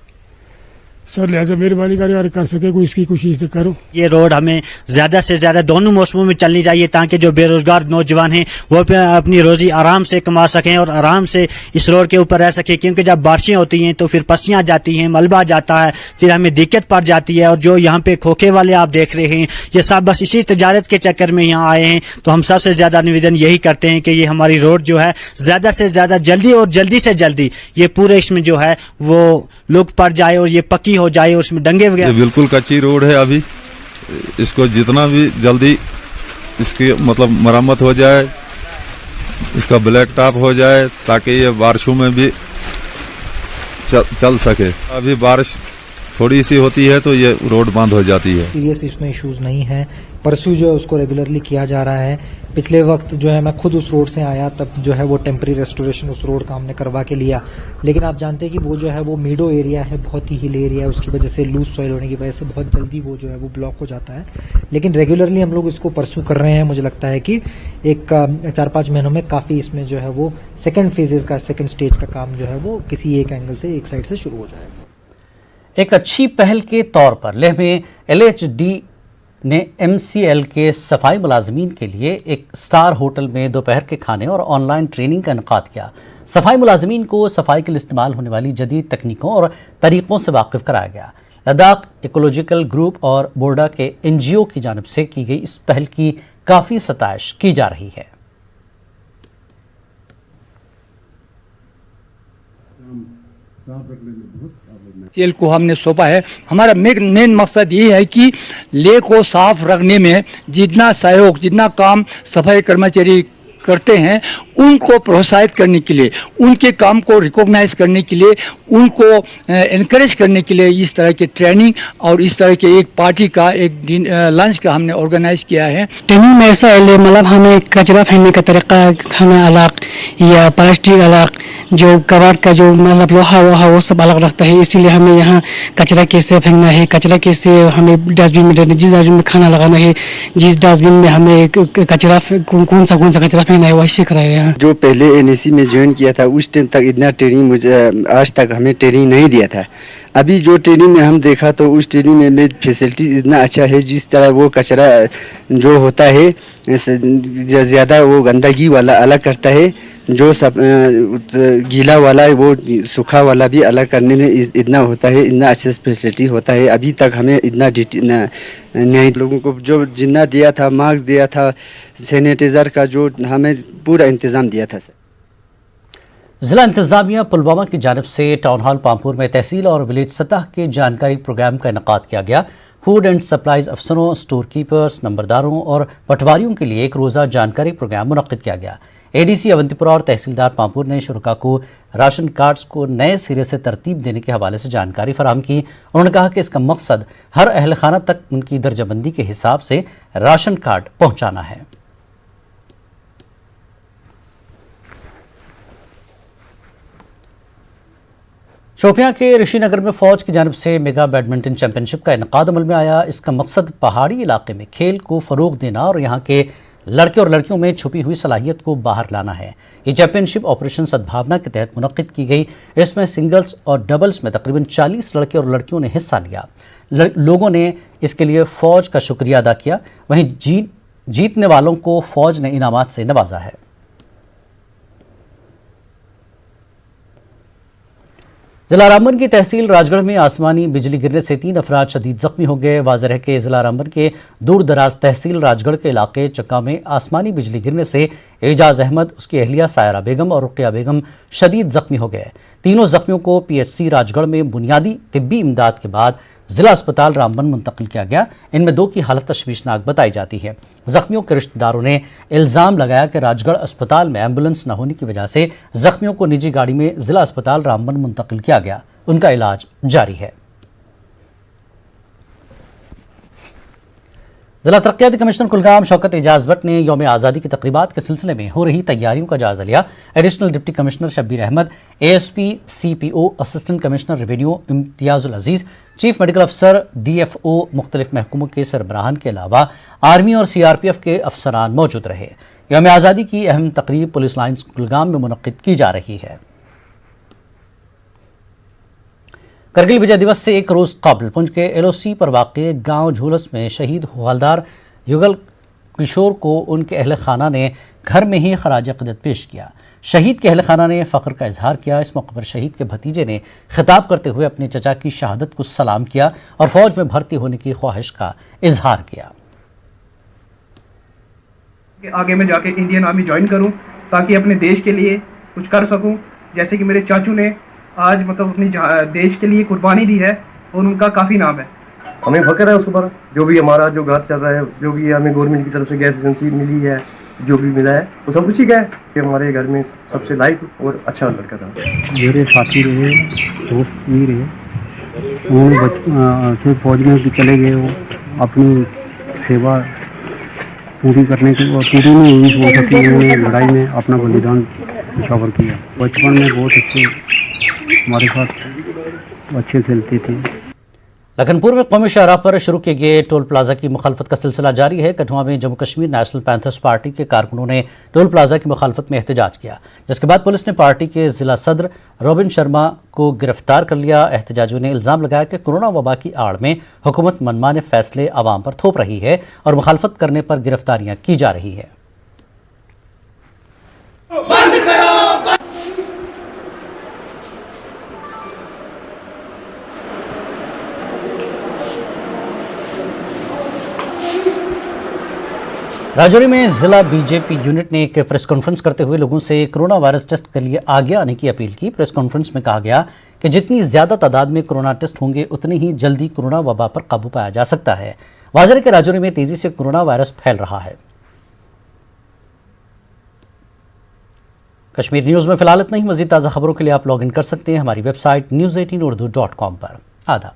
सर लिहाजा मेहरबानी करें और कर सके कोई इसकी कोशिश तो करो। ये रोड हमें ज़्यादा से ज़्यादा दोनों मौसमों में चलनी चाहिए ताकि जो बेरोजगार नौजवान हैं वो अपनी रोजी आराम से कमा सकें और आराम से इस रोड के ऊपर रह सकें, क्योंकि जब बारिशें होती हैं तो फिर पस्सियाँ जाती हैं, मलबा जाता है, फिर हमें दिक्कत पड़ जाती है। और जो यहाँ पे खोखे वाले आप देख रहे हैं ये सब बस इसी तजारत के चक्कर में यहाँ आए हैं। तो हम सबसे ज़्यादा निवेदन यही करते हैं कि ये हमारी रोड जो है ज़्यादा से ज़्यादा जल्दी और जल्दी से जल्दी ये पूरे इसमें जो है वो लुक पड़ जाए और ये पक्की हो जाए और उसमें डंगे वगैरह। ये बिल्कुल कच्ची रोड है अभी, इसको जितना भी जल्दी इसकी मतलब मरम्मत हो जाए, इसका ब्लैक टॉप हो जाए ताकि ये बारिशों में भी चल सके। अभी बारिश थोड़ी सी होती है तो ये रोड बंद हो जाती है। सीरियस इसमें इश्यूज नहीं है, परस्यू जो है उसको रेगुलरली किया जा रहा है। पिछले वक्त जो है मैं खुद उस रोड से आया, तब जो है वो टेम्पररी रेस्टोरेशन उस रोड का हमने करवा के लिया, लेकिन आप जानते हैं कि वो जो है वो मीडो एरिया है, बहुत ही हिल एरिया है, उसकी वजह से लूज सॉइल होने की वजह से बहुत जल्दी वो जो है वो ब्लॉक हो जाता है। लेकिन रेगुलरली हम लोग इसको परस्यू कर रहे हैं। मुझे लगता है कि एक 4-5 महीनों में काफ़ी इसमें जो है वो सेकेंड स्टेज का काम जो है वो किसी एक एंगल से एक साइड से शुरू हो जाएगा। एक अच्छी पहल के तौर पर लेह में LHD ने MCL के सफाई मुलाजमीन के लिए एक स्टार होटल में दोपहर के खाने और ऑनलाइन ट्रेनिंग का इनेकाद किया। सफाई मुलाजमीन को सफाई के लिए इस्तेमाल होने वाली जदीद तकनीकों और तरीक़ों से वाकिफ कराया गया। लद्दाख इकोलॉजिकल ग्रुप और बोर्डा के NGO की जानिब से की गई इस पहल की काफ़ी सताइश की जा रही है। तेल को हमने सौंपा है। हमारा मेन मकसद ये है कि लेह को साफ रखने में जितना सहयोग, जितना काम सफाई कर्मचारी करते हैं उनको प्रोत्साहित करने के लिए, उनके काम को रिकॉग्नाइज करने के लिए, उनको एनकरेज करने के लिए इस तरह की ट्रेनिंग और इस तरह के एक पार्टी का एक लंच का हमने ऑर्गेनाइज किया है। ट्रेनिंग में ऐसा है मतलब हमें कचरा फेंकने का तरीका, खाना अलग या प्लास्टिक अलग, जो कबाड़ का जो मतलब लोहा वोहा वो सब अलग रखता है, इसीलिए हमें यहाँ कचरा कैसे फेंकना है, कचरा कैसे हमें डस्टबिन में, जिस डस्टबिन में खाना लगाना है, जिस डस्टबिन में हमें कचरा कौन सा कचरा फेंकना है वही सीख रहे हैं। जो पहले NAC में ज्वाइन किया था उस टाइम तक इतना ट्रेनिंग मुझे आज तक हमें ट्रेनिंग नहीं दिया था। अभी जो ट्रेनिंग में हम देखा तो उस ट्रेनिंग में फैसिलिटी इतना अच्छा है, जिस तरह वो कचरा जो होता है ज़्यादा वो गंदगी वाला अलग करता है, जो सब गीला वाला वो सूखा वाला भी अलग करने में इतना होता है, इतना अच्छा फैसिलिटी होता है। अभी तक हमें इतना नहीं, लोगों को जो जितना दिया था, मास्क दिया था, सैनिटाइज़र का जो हमें पूरा इंतज़ाम दिया था। जिला इंतजामिया पुलवामा की जानिब से टाउन हॉल पामपुर में तहसील और विलेज सतह के जानकारी प्रोग्राम का इनेकाद किया गया। फूड एंड सप्लाईज अफसरों, स्टोर कीपर्स, नंबरदारों और पटवारियों के लिए एक रोज़ा जानकारी प्रोग्राम मुनक्किद किया गया। ADC अवंतीपुरा और तहसीलदार पामपुर ने शुरका को राशन कार्ड्स को नए सिरे से तरतीब देने के हवाले से जानकारी फराहम की। उन्होंने कहा कि इसका मकसद हर अहल खाना तक उनकी दर्जाबंदी के हिसाब से राशन कार्ड पहुँचाना है। शोपियां के ऋषिनगर में फौज की जानिब से मेगा बैडमिंटन चैंपियनशिप का इनेकाद अमल में आया। इसका मकसद पहाड़ी इलाके में खेल को फ़रोग देना और यहाँ के लड़के और लड़कियों में छुपी हुई सलाहियत को बाहर लाना है। ये चैंपियनशिप ऑपरेशन सद्भावना के तहत मुनक्किद की गई। इसमें सिंगल्स और डबल्स में तकरीबन 40 लड़के और लड़कियों ने हिस्सा लिया। लोगों ने इसके लिए फ़ौज का शुक्रिया अदा किया। वहीं जीतने वालों को फ़ौज ने इनामात से नवाजा है। जिला रामबन की तहसील राजगढ़ में आसमानी बिजली गिरने से 3 अफराद शदीद जख्मी हो गए। वाज़ेह है कि जिला रामबन के दूर दराज तहसील राजगढ़ के इलाके चक्का में आसमानी बिजली गिरने से एजाज अहमद, उसकी अहलिया सायरा बेगम और रुकिया बेगम शदीद जख्मी हो गए। तीनों जख्मियों को PHC राजगढ़ में बुनियादी तिब्बी इमदाद के बाद जिला अस्पताल रामबन मुंतकिल किया गया। इनमें 2 की हालत तशवीशनाक बताई जाती है। जख्मियों के रिश्तेदारों ने इल्ज़ाम लगाया कि राजगढ़ अस्पताल में एम्बुलेंस न होने की वजह से जख्मियों को निजी गाड़ी में जिला अस्पताल रामबन मुंतकिल किया गया। उनका इलाज जारी है। जिला तरक्याती कमिश्नर कुलगाम शौकत एजाज भट्ट ने यौम आज़ादी की तकरीबात के सिलसिले में हो रही तैयारियों का जायजा लिया। Additional deputy commissioner Shabbir Ahmad, ASP, CPO, assistant commissioner revenue Imtiyazul Aziz, chief medical अफसर, DFO, मुख्तलिफ महकमों के सरबराहान के अलावा आर्मी और CRPF के अफसरान मौजूद रहे। यौम आज़ादी की अहम तकरीब पुलिस लाइन्स कुलगाम में मुनक्किद की जा रही है। करगिल विजय दिवस से एक रोज कबल पुंछ के LOC पर वाक़ गांव झूलस में शहीद हवलदार युगल किशोर को उनके अहल खाना ने घर में ही खराज अक़ीदत पेश किया। शहीद के अहल खाना ने फ़ख्र का इजहार किया। इस मौके पर शहीद के भतीजे ने खिताब करते हुए अपने चचा की शहादत को सलाम किया और फौज में भर्ती होने की ख्वाहिश का इजहार किया। आगे मैं जाके इंडियन आर्मी ज्वाइन करूं ताकि अपने देश के लिए कुछ कर सकूं, जैसे कि मेरे चाचू ने आज मतलब अपनी देश के लिए कुर्बानी दी है और उनका काफ़ी नाम है। हमें फख्र है उस पर, जो भी हमारा जो घर चल रहा है, जो भी हमें गवर्नमेंट की तरफ से गैस एजेंसी मिली है, जो भी मिला है वो सब कुछ ही है कि हमारे घर में सबसे लायक और अच्छा लड़का था। मेरे साथी रहे, दोस्त भी रहे, उन्होंने फिर फौज में भी चले गए। वो अपनी सेवा पूरी करने की और पूरी नहीं हुई हो सकी, उन्होंने लड़ाई में अपना बलिदान निछावर किया। बचपन में बहुत अच्छे हमारे साथ अच्छे खेलते थे। लखनपुर में कौमी शाहराह पर शुरू किए गए टोल प्लाजा की मुखालफत का सिलसिला जारी है। कठुआ में Jammu Kashmir national panthers party के कारकुनों ने टोल प्लाजा की मुखालफत में एहतजाज किया, जिसके बाद पुलिस ने पार्टी के जिला सदर रोबिन शर्मा को गिरफ्तार कर लिया। एहतजाजियों ने इल्जाम लगाया कि कोरोना वबा की आड़ में हुकूमत मनमाने फैसले आवाम पर थोप रही है और मुखालफत करने पर गिरफ्तारियां की जा रही है। राजौरी में जिला बीजेपी यूनिट ने एक प्रेस कॉन्फ्रेंस करते हुए लोगों से कोरोना वायरस टेस्ट के लिए आगे आने की अपील की। प्रेस कॉन्फ्रेंस में कहा गया कि जितनी ज्यादा तादाद में कोरोना टेस्ट होंगे उतनी ही जल्दी कोरोना वबा पर काबू पाया जा सकता है। वाज़ेह है कि राजौरी में तेजी से कोरोना वायरस फैल रहा है। कश्मीर न्यूज में फिलहाल इतना ही। मजीद ताज़ा खबरों के लिए आप लॉग इन कर सकते हैं हमारी वेबसाइट news18urdu.com पर। आदाब।